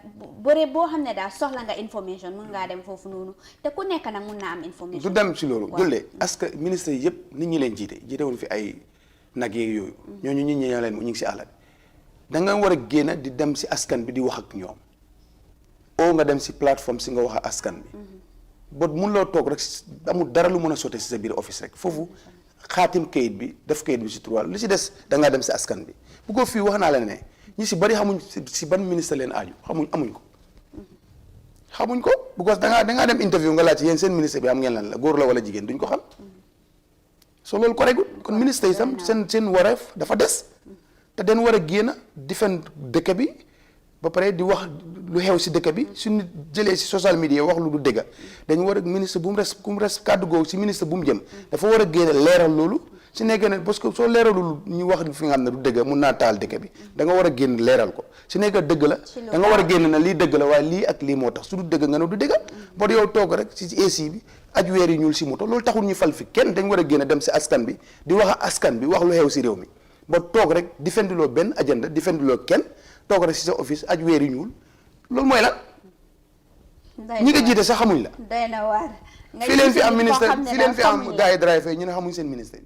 bëre boo xam ne daal soxla nga information mun ngaa dem foofu noonu te ku nekk nag mun naa am information du dem si loolu jullee parce que ministre yi yëpp nit ñi leen jiite woon fi ay nag yeeg yooyu ñooñu nit ñi ñoo leen ñu ngi si àll bi da nga war a génn di dem si askan bi di wax ak ñoom oo nga dem si plateforme si nga wax ak askan bi ba mun loo toog rek amul dara lu mën a sotte si sa biir office rek foofu xaatim kayit bi def kayit bi si trois li si des da ngaa dem si askan bi bu ko fii wax naa la ne ñi si bari xamuñ si ban ministre leen aaju xamuñ ko because da ngaa dem interview nga laaj yéen seen ministre bi am ngeen lan la góor la wala jigéen duñ ko xam so loolu ko regut kon ministre yi tam seen wareef dafa des te den war a génn defend dëkk bi ba pare di wax lu xew si dëkk bi su nit jëlee si social media wax lu du dëgg dañu war a ministre bu mu res kàddu googu si ministre bu mu jëm dafa war a génne leeral loolu si nekkee ne parce que soo leeralul ñu wax fi nga xam ne du dëgg mun naa taal dëkk bi da nga war a génn leeral ko si nekkee dëgg la da nga war a génn na lii dëgg la waaye lii ak lii moo tax su du dëgg nga ne du dëgg boo yow toog rek si AC bi aj weer yi ñuul si moto loolu taxul ñu fal fi kenn dañ war a génn dem si askan bi di wax ak askan bi wax lu xew si réew mi ba toog rek di fendiloo benn agenda di fendiloo kenn toog rek si sa office aj weer yi ñuul loolu mooy lan ñi nga jiite sax xamuñ la fii leen fi am ministre fii leen fi am gars yi driver ñu ne xamuñ seen ministre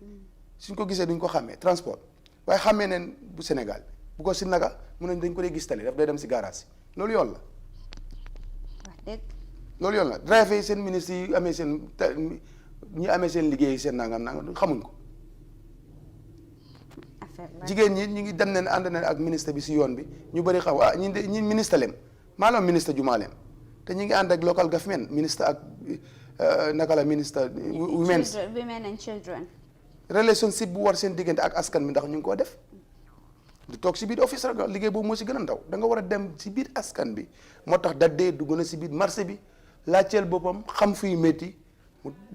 suñ ko gisee duñ ko xàmmee transport waaye xàmmee neen bu Sénégal bu ko si naka mun nañ dañ ko dee gis tali daf day dem si garage si loolu yoon la loolu yoon la driver yi seen ministre yi amee seen ñi amee seen liggéey seen nangam xamuñ ko jigéen ñi ñu ngi dem ne ànd na ak ministre bi si yoon bi ñu bëri xaw ñi ministre leen maanaam ministre jumaa leen te ñu ngi ànd ak local government ministre ak naka la ministre women and children relationship bu war seen diggante ak askan bi ndax ñu ngi koo def di toog si biir office rek liggéey boobu moo si gën a ndaw da nga war a dem si biir askan bi moo tax daddee dugg na si biir marché bi laajteel boppam xam fuy métti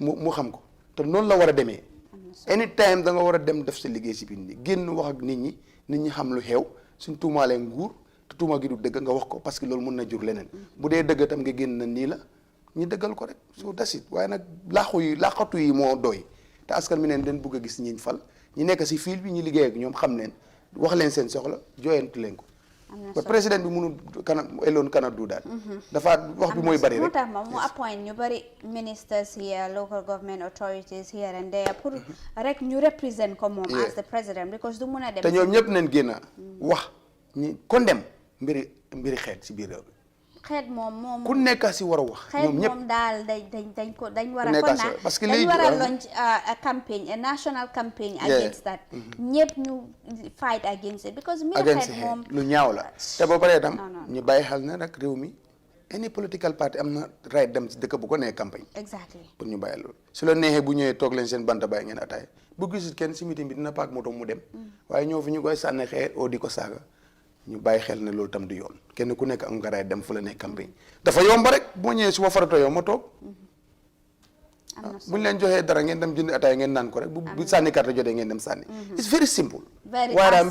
mu xam ko te noonu la war a demee anytime da nga war a dem def sa liggéey si biir ni génn wax ak nit ñi xam lu xew suñ tuumaalee nguur te tuuma gi du dëgg nga wax ko parce que loolu mun na jur leneen bu dee dëgg tam nga génn na nii la ñu dëggal ko rek soo dasit waaye nag laqatu yi moo doy te askan mi neen den bëgg a gis ñiñ fal ñi nekk si fil bi ñu liggéey ak ñoom xam leen wax leen seen soxla jooyantu leen ko ba président bi mënul kana du daal dafa wax bi mooy bari rek moo tax mu appoint ñu bari ministers here local government authorities here and there pour rek ñu represent ko moom as the president because du mun a dem te ñoom ñëpp nañ génn wax ñi condemn mbiri xeet si biir réew bi xeet moom ku nekk si war a wax ñoom ñëpp moom daal dañ war a nekk kon si naa parce que dañ léegi war a launch a campaign a national campaign against that ñëpp ñu fight against it because mbir xeet moom lu ñaaw la te boo paree tam ñu bàyyi xel ne nag réew mi any political party am na right dem si dëkk bu ko nee campagne exactly pour ñu bàyyi loolu su la neexee bu ñëwee toog leen seen banta bàyyi ngeen ataay bu gisul kenn si meeting bi dina paak moto mu dem waaye ñëw fi ñu koy sànni xeer oo di ko saaga ñu bàyyi xel ne loolu tam du yoon kenn ku nekk am nga right dem fu la nee campagne dafa yomb rek boo ñëwee su ma faratoo yow ma toog buñ leen joxee dara ngeen dem jënd ataay ngeen naan ko rek bu sànni carte jotee ngeen dem sànni it's very simple waaye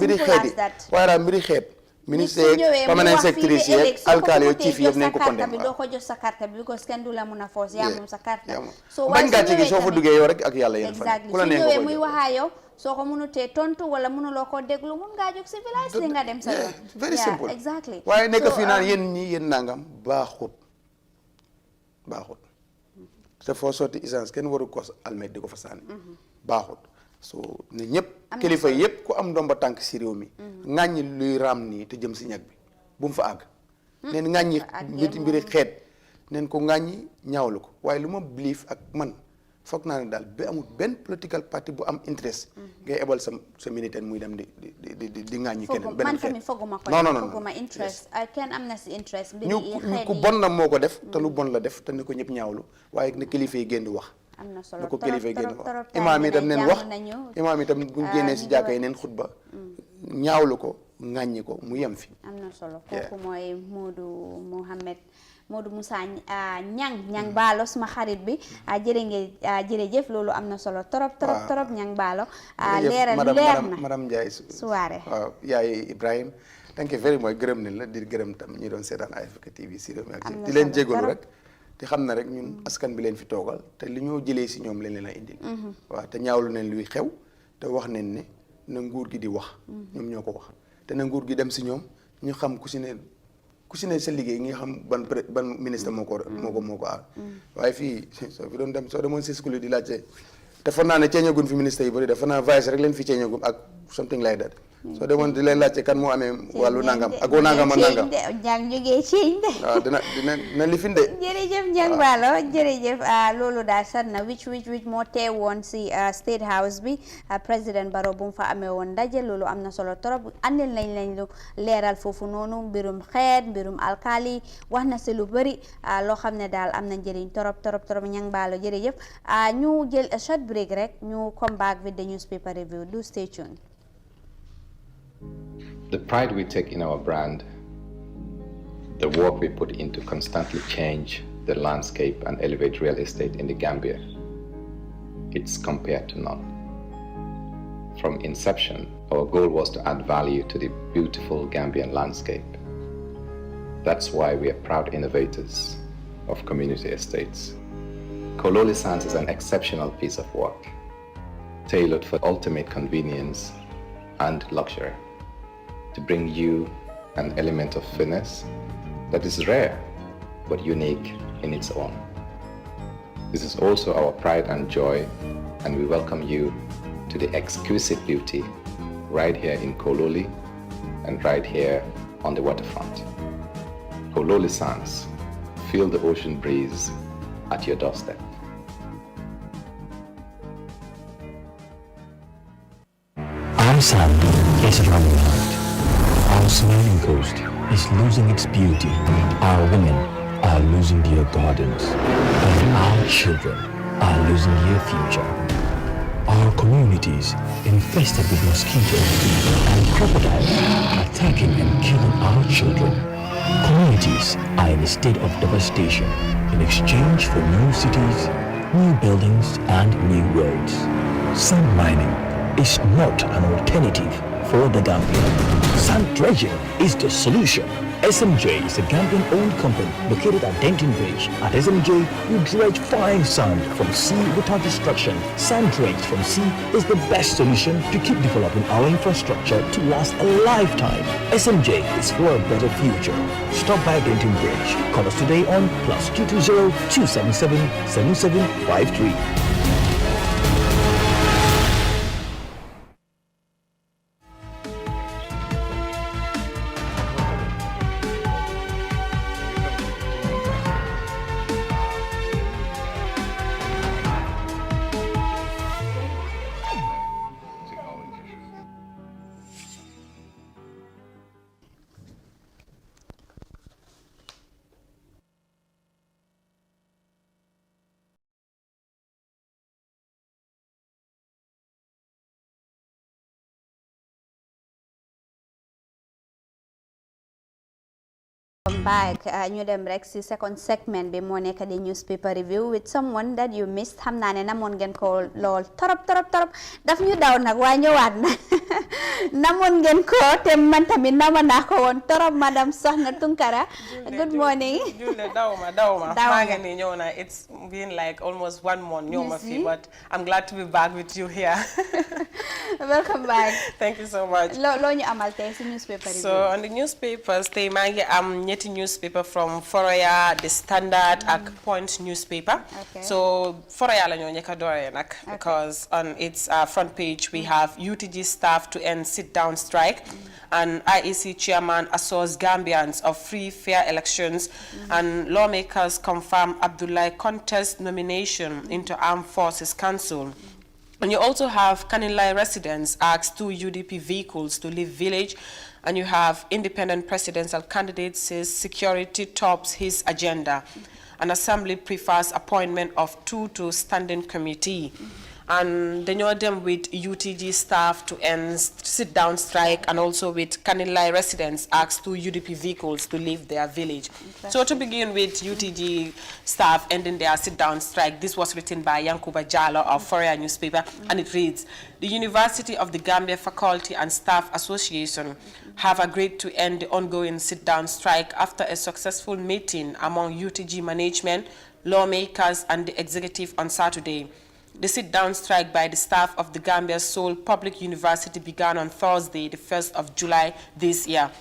mbiri xeet ministre permanent secretaries yeeg alkaali yeeg chief yëpp nañ ko condamné doo ko jox sa carte bi because kenn du la mun a force yaa moom sa carte so bañ gàcce gi soo fa duggee yow rek ak yàlla yéen fa ku la neex ko muy waxaa yow soo ko mënutee tontu wala mënuloo ko déglu mun ngaa jóg civilise li nga dem sa yoon very simple exactly waaye nekk fii naan yéen ñi yéen nangam baaxut te foo sotti essence kenn waru ko almet di ko fa sànni baaxut so ne ñëpp kilifa yëpp ku am ndomba tànk si réew mi ŋàññi luy raam nii te jëm si ñag bi bu mu fa àgg neen ŋàññi mbiri xeet neen ko ŋàññi ñaawlu ko waaye lu ma believe ak man foog naa ne daal ba amul benn political party bu am interest ngay ebal sa militaire muy dem di ŋàññi keneen beneen xeet fooguma interest kenn am na si interest ñu ku bon na moo ko def te lu bon la def te ne ko ñëpp ñaawlu waaye ne kilifa yi génn di wax am na solo na ko kilifa yi génn wax imaam itam neen wax imaam itam buñ génnee si jàkka yi neen xutba ñaawlu ko ŋàññi ko mu yem fi am na solo kooku mooy Modou Moussa Ñang Baalo suma xarit bi jërëjëf loolu am na solo trop Ñang Baalo leer na madame Ndiaye Suwaare waaw yaay Ibrahim thank you very much gërëm nañ la di gërëm tam ñi doon seetaan Africa TV si réew mi ak di leen jégalu rek te xam na rek ñun askan bi leen fi toogal te li ñoo jëlee si ñoom leen a indil waaw te ñaawlu nañ luy xew te wax nañ ne na nguur gi di wax ñoom ñoo ko wax te na nguur gi dem si ñoom ñu xam ku si ne sa liggéey nga xam ban ministre moo ko aar waaye fii soo fi doon dem soo demoon si school di laajte te foog naa ne ceeñagun fi ministre yi bëri dafa naa vice rek leen fi ceeñagun ak something like that soo demoon di leen laajte kan moo amee wàllu nangam ak woo nangam ak nangam ñang jógee ceeñ de waaw dina lifin de jërëjëf Ñang Baalo jërëjëf loolu daal sat na which moo teewoon si State House bi président Barrow bu mu fa amee woon ndaje loolu am na solo trop andil nañ lu leeral foofu noonu mbirum xeet mbirum alkaali wax na si lu bëri loo xam ne daal am na njëriñ trop Ñang Baalo jërëjëf ñu jël a short break rek ñu come back with the newspaper review do stay tuned. The pride we take in our brand, the work we put into constantly change the landscape and elevate real estate in the Gambia, it's compared to none. From inception, our goal was to add value to the beautiful Gambian landscape. That's why we are proud innovators of community estates. Kololi Sands is an exceptional piece of work, tailored for ultimate convenience and luxury, to bring you an element of finesse that is rare but unique in its own. This is also our pride and joy, and we welcome you to the exquisite beauty right here in Kololi and right here on the waterfront. Kololi Sands, feel the ocean breeze at your doorstep. Our sun is running out. Our smiling coast is losing its beauty. Our women are losing their gardens. And our children are losing their future. Our communities infested with mosquitoes and crocodiles attacking and killing our children. Communities are in a state of devastation in exchange for new cities, new buildings, and new roads. Sand mining is not an alternative for the Gambia. Sand dredging is the solution. SMJ is a Gambian-owned company located at Denton Bridge. At SMJ, we dredge fine sand from sea without destruction. Sand dredged from sea is the best solution to keep developing our infrastructure to last a lifetime. SMJ is for a better future. Stop by Denton Bridge. Call us today on +220 277 7753. Back ñu dem rek si second segment bi moo nekk di newspaper review with someone that you missed xam naa ne namoon ngeen ko lool torop daf ñu daw nag waa ñëwaat na namoon ngeen ko te man tamit nama naa ko woon torop madam Soxna Tunkara. Good morning. Julie dawma maa ngi nii ñëw na. It's been like almost 1 month ñëw ma fi, but I'm glad to be back with you here. Welcome back. Thank you so much. loo ñu amal tey si newspaper review. So on the newspapers tey maa ngi am ñetti newspaper from Foroyaa, The Standard ak Point newspaper. So Foroyaa la ñoo njëkk a dooree nag because on its front page we have UTG staff to end sit-down strike, and IEC chairman assures Gambians of free, fair elections, and lawmakers confirm Abdullahi Contest nomination into Armed Forces Council. And you also have Kanilai residents ask 2 UDP vehicles to leave village, and you have independent presidential candidate says security tops his agenda. An assembly prefers appointment of 2 to standing committee. And then you're them with UTG staff to end sit-down strike, and also with Kanilai residents asked 2 UDP vehicles to leave their village. So to begin with UTG staff ending their sit-down strike, this was written by Yankuba Jallo of Foroyaa newspaper, and it reads, the University of the Gambia Faculty and Staff Association have agreed to end the ongoing sit-down strike after a successful meeting among UTG management, lawmakers, and the executive on Saturday. The sit-down strike by the staff of the Gambia's sole public university began on Thursday, the 1st of July this year.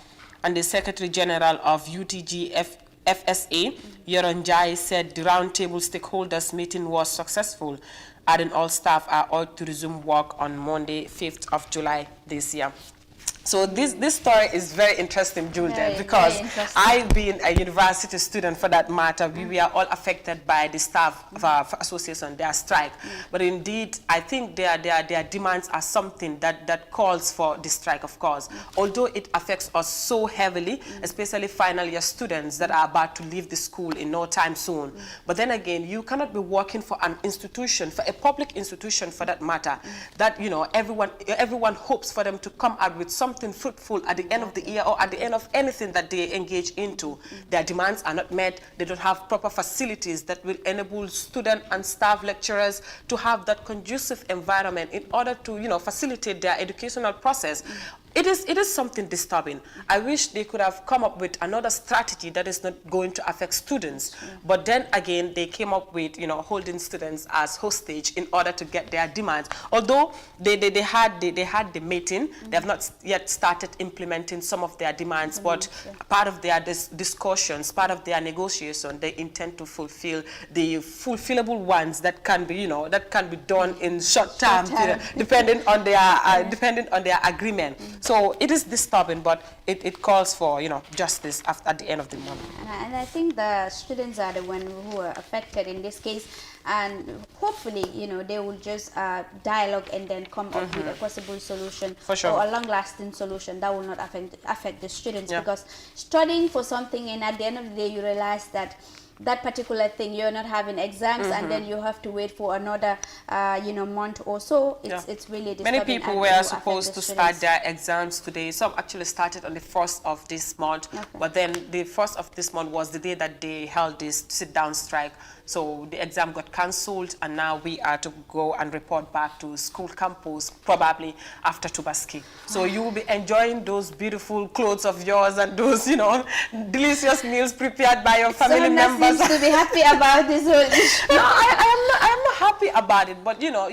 And the Secretary General of UTG FSA, Yoron Jai, said the roundtable stakeholders meeting was successful, adding all staff are ought to resume work on Monday, 5th of July this year. So this story is very interesting, Julia, because I've been a university student for that matter. We were all affected by the staff of our association, their strike. But indeed, I think their demands are something that calls for the strike, of course. Although it affects us so heavily, especially final year students that are about to leave the school in no time soon. But then again, you cannot be working for an institution, for a public institution for that matter, that, you know, everyone hopes for them to come out with something fruitful at the end of the year or at the end of anything that they engage into. Their demands are not met. They don't have proper facilities that will enable student and staff lecturers to have that conducive environment in order to, you know, facilitate their educational process. It is something disturbing. I wish they could have come up with another strategy that is not going to affect students. But then again, they came up with, you know, holding students as hostage in order to get their demands. Although they had the meeting, they have not yet started implementing some of their demands. But part of their discussions, part of their negotiation, they intend to fulfill the fulfillable ones that can be, you know, that can be done in short term, you know, depending on their agreement. So it is disturbing, but it calls for, you know, justice at the end of the month. And I think the students are the ones who are affected in this case, and hopefully, you know, they will just dialogue and then come up with a possible solution, for sure, or a long-lasting solution that will not affect the students, because studying for something and at the end of the day you realize that that particular thing you're not having exams and then you have to wait for another you know, month or so. It's really disturbing. Many people were supposed to start their exams today. Some actually started on the 1st of this month, but then the 1st of this month was the day that they held this sit-down strike. So the exam got cancelled, and now we are to go and report back to school campus, probably after Tubaski. So you will be enjoying those beautiful clothes of yours and those, you know, delicious meals prepared by your family members. Seems to be happy about this whole issue. No, I am not happy about it. But you know,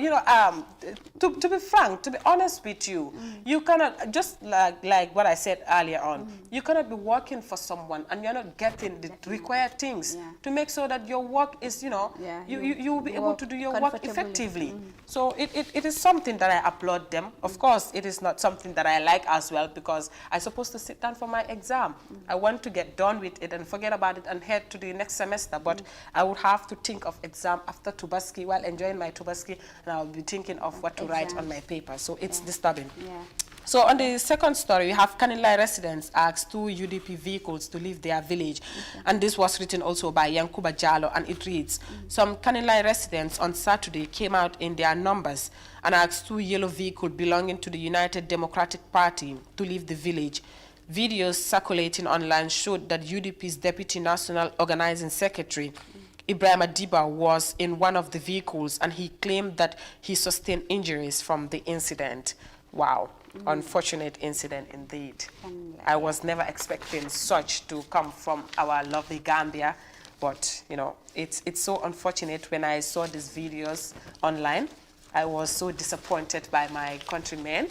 to be frank, to be honest with you, you cannot, just like what I said earlier on, you cannot be working for someone and you're not getting the required things to make sure that your work is, you know, you will be able to do your work effectively. So it is something that I applaud them. Of course, it is not something that I like as well, because I'm supposed to sit down for my exam. I want to get done with it and forget about it and head to the next semester. But I would have to think of exam after Tubaski while enjoying my Tubaski, and I'll be thinking of what to write on my paper. So it's disturbing. So on the second story, we have Kanilai residents asked 2 UDP vehicles to leave their village. And this was written also by Yankuba Jallo, and it reads, some Kanilai residents on Saturday came out in their numbers and asked 2 yellow vehicles belonging to the United Democratic Party to leave the village. Videos circulating online showed that UDP's Deputy National Organizing Secretary, Ibrahim Adiba, was in one of the vehicles, and he claimed that he sustained injuries from the incident. Wow, unfortunate incident indeed. I was never expecting such to come from our lovely Gambia, but you know, it's so unfortunate. When I saw these videos online, I was so disappointed by my countrymen.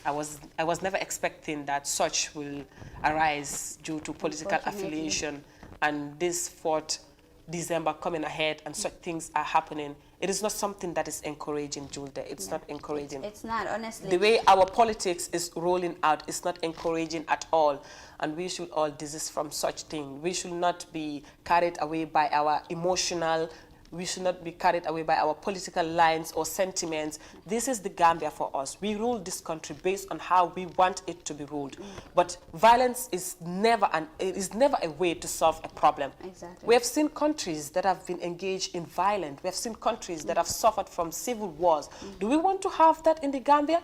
I was never expecting that such will arise due to political affiliation, and this 4th December coming ahead and such things are happening. It is not something that is encouraging, Julde. It's not encouraging. It's not, honestly. The way our politics is rolling out is not encouraging at all, and we should all desist from such thing. We should not be carried away by our emotional, we should not be carried away by our political lines or sentiments. This is the Gambia for us. We rule this country based on how we want it to be ruled. But violence is never a way to solve a problem. Exactly. We have seen countries that have been engaged in violence. We have seen countries that have suffered from civil wars. Do we want to have that in the Gambia?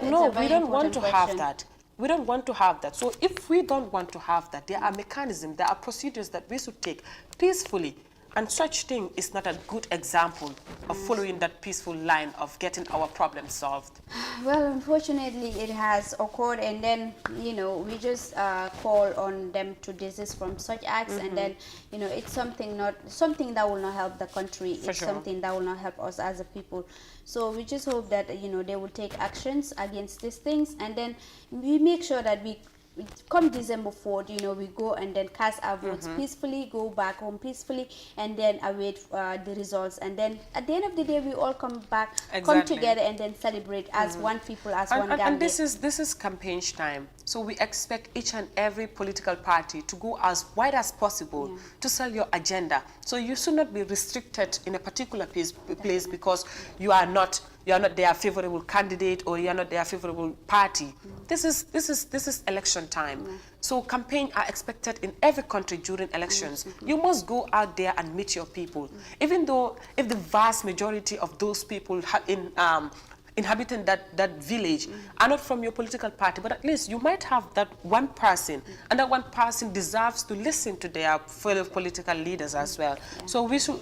No, we don't want to have that. We don't want to have that. So if we don't want to have that, there are mechanisms, there are procedures that we should take peacefully. And such thing is not a good example of following that peaceful line of getting our problems solved. Well, unfortunately, it has occurred, and then, you know, we just call on them to desist from such acts, and then, you know, it's something that will not help the country. It's something that will not help us as a people. So we just hope that, you know, they will take actions against these things, and then we make sure that we come December 4th, you know, we go and then cast our votes peacefully, go back home peacefully, and then await the results. And then at the end of the day, we all come back, come together, and then celebrate as one people, as one Gambia. And this is campaign time. So we expect each and every political party to go as wide as possible to sell your agenda. So you should not be restricted in a particular place because you are not their favorable candidate or you are not their favorable party. This is election time. So campaigns are expected in every country during elections. You must go out there and meet your people. Even though if the vast majority of those people inhabiting that village are not from your political party, but at least you might have that one person, and that one person deserves to listen to their fellow political leaders as well. So we should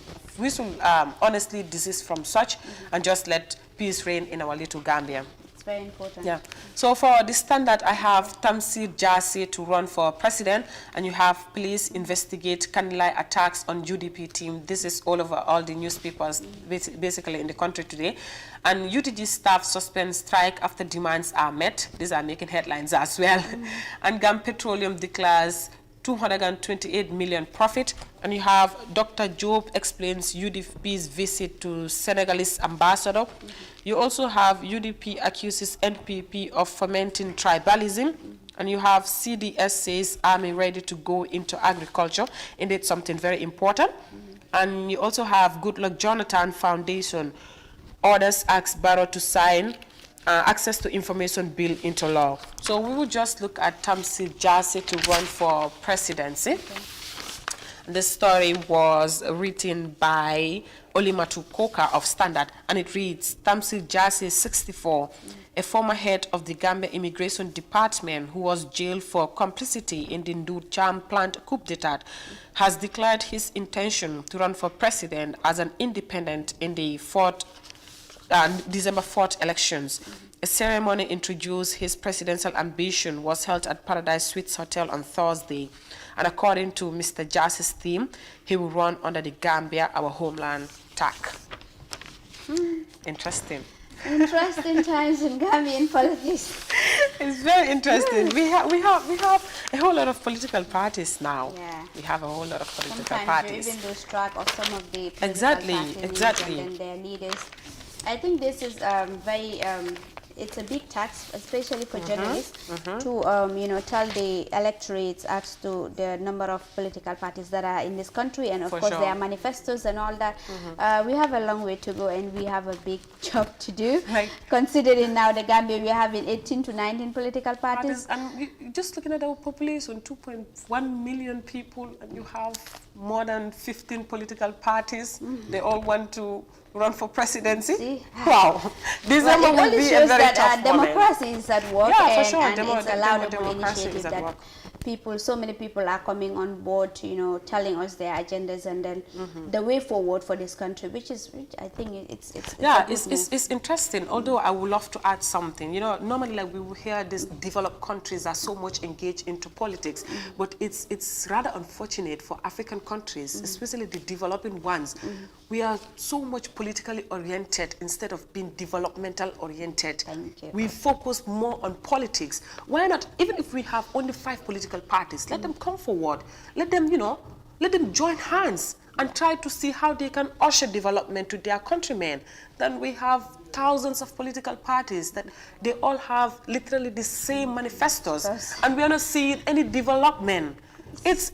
honestly desist from such and just let peace reign in our little Gambia. It's very important. Yeah. So for the Standard, I have Tamsir Jasseh to run for president, and you have police investigate Kanilai attacks on UDP team. This is all over all the newspapers basically in the country today. And UTG staff suspend strike after demands are met. These are making headlines as well. And GAM Petroleum declares 228 million profit. And you have Dr. Job explains UDP's visit to Senegalese ambassador. You also have UDP accuses NPP of fomenting tribalism. And you have CDS says army ready to go into agriculture. Indeed, something very important. And you also have Goodluck Jonathan Foundation orders asks Barrow to sign access to information bill into law. So we will just look at Tamsir Jasseh to run for presidency. This story was written by Olimatu Koka of Standard, and it reads, Tamsir Jasseh, 64, a former head of the Gambia Immigration Department who was jailed for complicity in the Ndu Cham plant coup d'etat, has declared his intention to run for president as an independent in the December 4th elections. A ceremony introduced his presidential ambition was held at Paradise Suites Hotel on Thursday. And according to Mr. Jasseh's theme, he will run under the Gambia, our homeland, tag. Interesting. Interesting times in Gambian politics. It's very interesting. We have a whole lot of political parties now. Yeah. We have a whole lot of political Sometimes parties. you even lose track of some of the political Exactly. parties and their leaders. I think this is it's a big tax, especially for journalists, to you know, tell the electorates as to the number of political parties that are in this country, and of course their manifestos and all that. We have a long way to go, and we have a big job to do. Right. Considering now the Gambia, we are having 18 to 19 political parties. And just looking at our population, 2.1 million people, and you have more than 15 political parties. They all want to run for presidency. Wow. December will be a very tough moment. Democracy is at work, yeah, for sure. and it's a laudable Democracy initiative that people, so many people are coming on board, you know, telling us their agendas and then the way forward for this country, which I think it's interesting. Although I would love to add something. You know, normally like we will hear these developed countries are so much engaged into politics, but it's rather unfortunate for African countries, especially the developing ones. We are so much politically oriented instead of being developmental oriented. We focus more on politics. Why not, even if we have only 5 political parties, let them come forward. Let them, you know, let them join hands and try to see how they can usher development to their countrymen. Then we have thousands of political parties that they all have literally the same manifestos, and we are not seeing any development. It's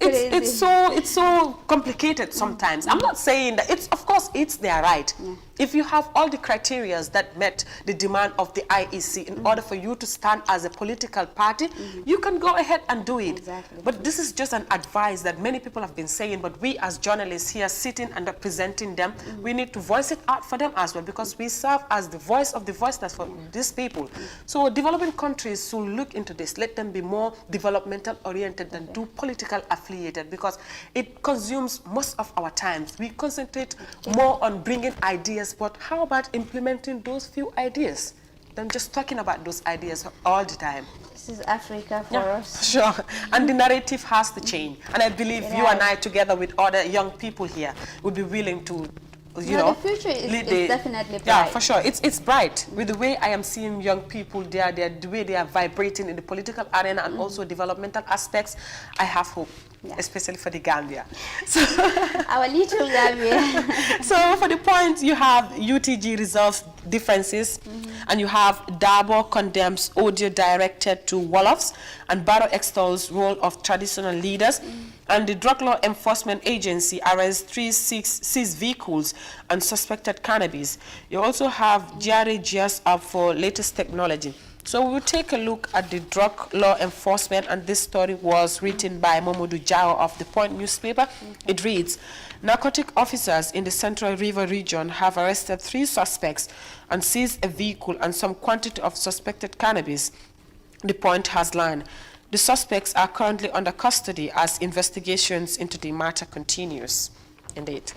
so complicated sometimes. I'm not saying that of course it's their right. If you have all the criteria that met the demand of the IEC in order for you to stand as a political party, you can go ahead and do it. But this is just an advice that many people have been saying, but we as journalists here sitting and representing them, we need to voice it out for them as well, because we serve as the voice of the voiceless for these people. So developing countries should look into this. Let them be more developmental oriented than do political affiliated, because it consumes most of our time. We concentrate more on bringing ideas, but how about implementing those few ideas than just talking about those ideas all the time? This is Africa for us. Sure. And the narrative has to change. And I believe you and I, together with other young people here, will be willing to, you know, the future is definitely bright. Yeah, for sure. It's bright. With the way I am seeing young people, the way they are vibrating in the political arena and also developmental aspects, I have hope. Especially for the Gambia. So our little Gambia. So for the point, you have UTG resolves differences, and you have Dabo condemns audio directed to Wolofs, and Barrow extols role of traditional leaders, and the Drug Law Enforcement Agency arrests 3 seized vehicles and suspected cannabis. You also have GRA gears up for latest technology. So we'll take a look at the drug law enforcement, and this story was written by Momodu Jao of the Point newspaper. It reads, narcotic officers in the Central River region have arrested 3 suspects and seized a vehicle and some quantity of suspected cannabis. The Point has learned. The suspects are currently under custody as investigations into the matter continues. Indeed.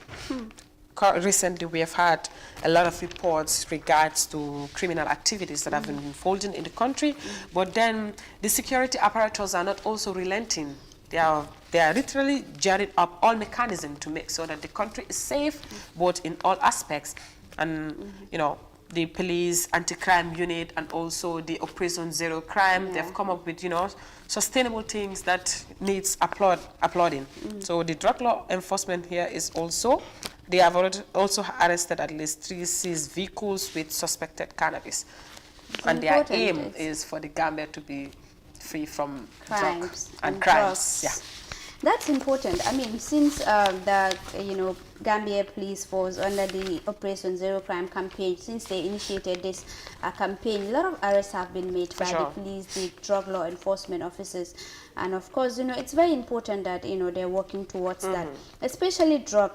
Recently, we have had a lot of reports regards to criminal activities that have been unfolding in the country, but then the security apparatus are not also relenting. They are literally gearing up all mechanisms to make sure that the country is safe, both in all aspects. And, you know, the police anti-crime unit and also the Operation Zero Crime, they've come up with, you know, sustainable things that needs applauding. So the drug law enforcement here is also, they have also arrested at least 3 seized vehicles with suspected cannabis. And their aim is for the Gambia to be free from drugs and crimes. Yeah. That's important. I mean, since the Gambia Police Force under the Operation Zero Crime campaign, since they initiated this campaign, a lot of arrests have been made by the police, the drug law enforcement officers, and of course, you know, it's very important that they're working towards that, especially drug.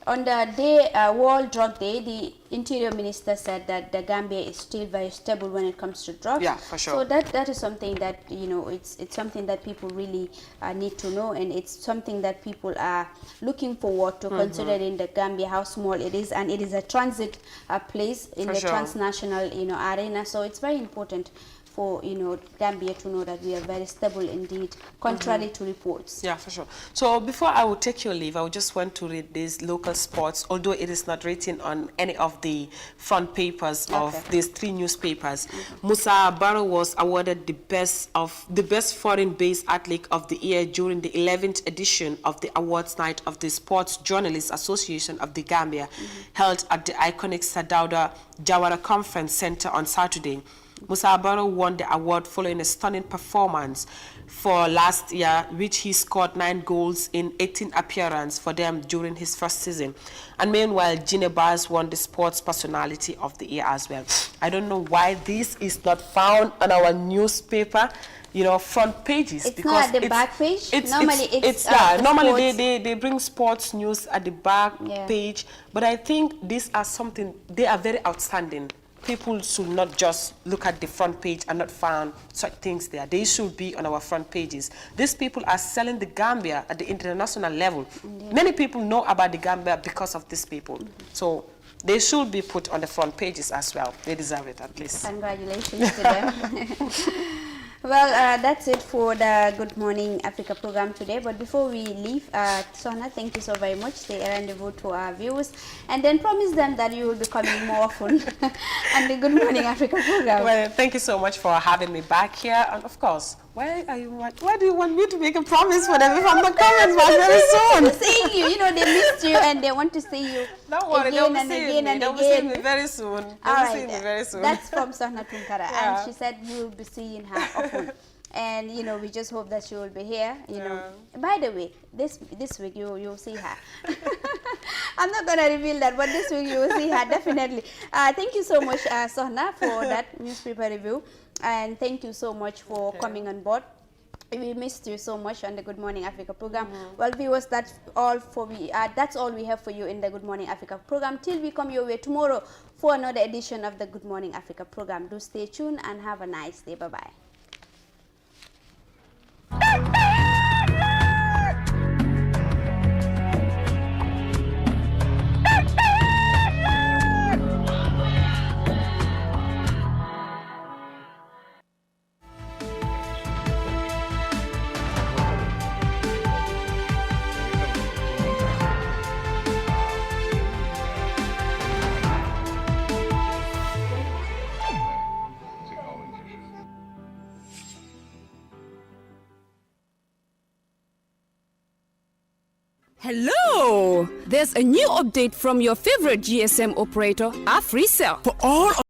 On the day, World Drug Day, the Interior Minister said that the Gambia is still very stable when it comes to drugs. Yeah, for sure. So that is something that, it's something that people really need to know, and it's something that people are looking forward to, considering the Gambia, how small it is, and it is a transit place in the transnational, arena. So it's very important for Gambia to know that we are very stable indeed, contrary to reports. Yeah, for sure. So before I will take your leave, I would just want to read these local sports, although it is not written on any of the front papers of these 3 newspapers. Musa Barrow was awarded the best foreign-based athlete of the year during the 11th edition of the awards night of the Sports Journalists Association of the Gambia, held at the iconic Sadauda Jawara Conference Center on Saturday. Musa Barrow won the award following a stunning performance for last year, which he scored 9 goals in 18 appearances for them during his first season. And meanwhile, Gine Bars won the Sports Personality of the Year as well. I don't know why this is not found on our newspaper. front pages. It's because not at the back page. Normally normally they bring sports news at the back page, but I think these are something, they are very outstanding. People should not just look at the front page and not find such things there. They should be on our front pages. These people are selling the Gambia at the international level. Many people know about the Gambia because of these people. So they should be put on the front pages as well. They deserve it, at least. Congratulations to them. Well, that's it for the Good Morning Africa program today. But before we leave, Sohna, thank you so very much. Say a rendezvous to our viewers, and then promise them that you will be coming more often on the Good Morning Africa program. Well, thank you so much for having me back here. And of course, why do you want me to make a promise for them if I'm not coming back very soon? Seeing you, they missed you and they want to see you. Don't worry, they'll be seeing me very soon. That's from Sohna Tunkara, and she said you will be seeing her often. And we just hope that she will be here. By the way, this week you'll see her. I'm not gonna reveal that, but this week you will see her definitely. Thank you so much, Sohna, for that newspaper review, and thank you so much for coming on board. We missed you so much on the Good Morning Africa program. Well, viewers, that's all we have for you in the Good Morning Africa program. Till we come your way tomorrow for another edition of the Good Morning Africa program. Do stay tuned and have a nice day. Bye-bye. Hello! There's a new update from your favorite GSM operator, AfriCell. For all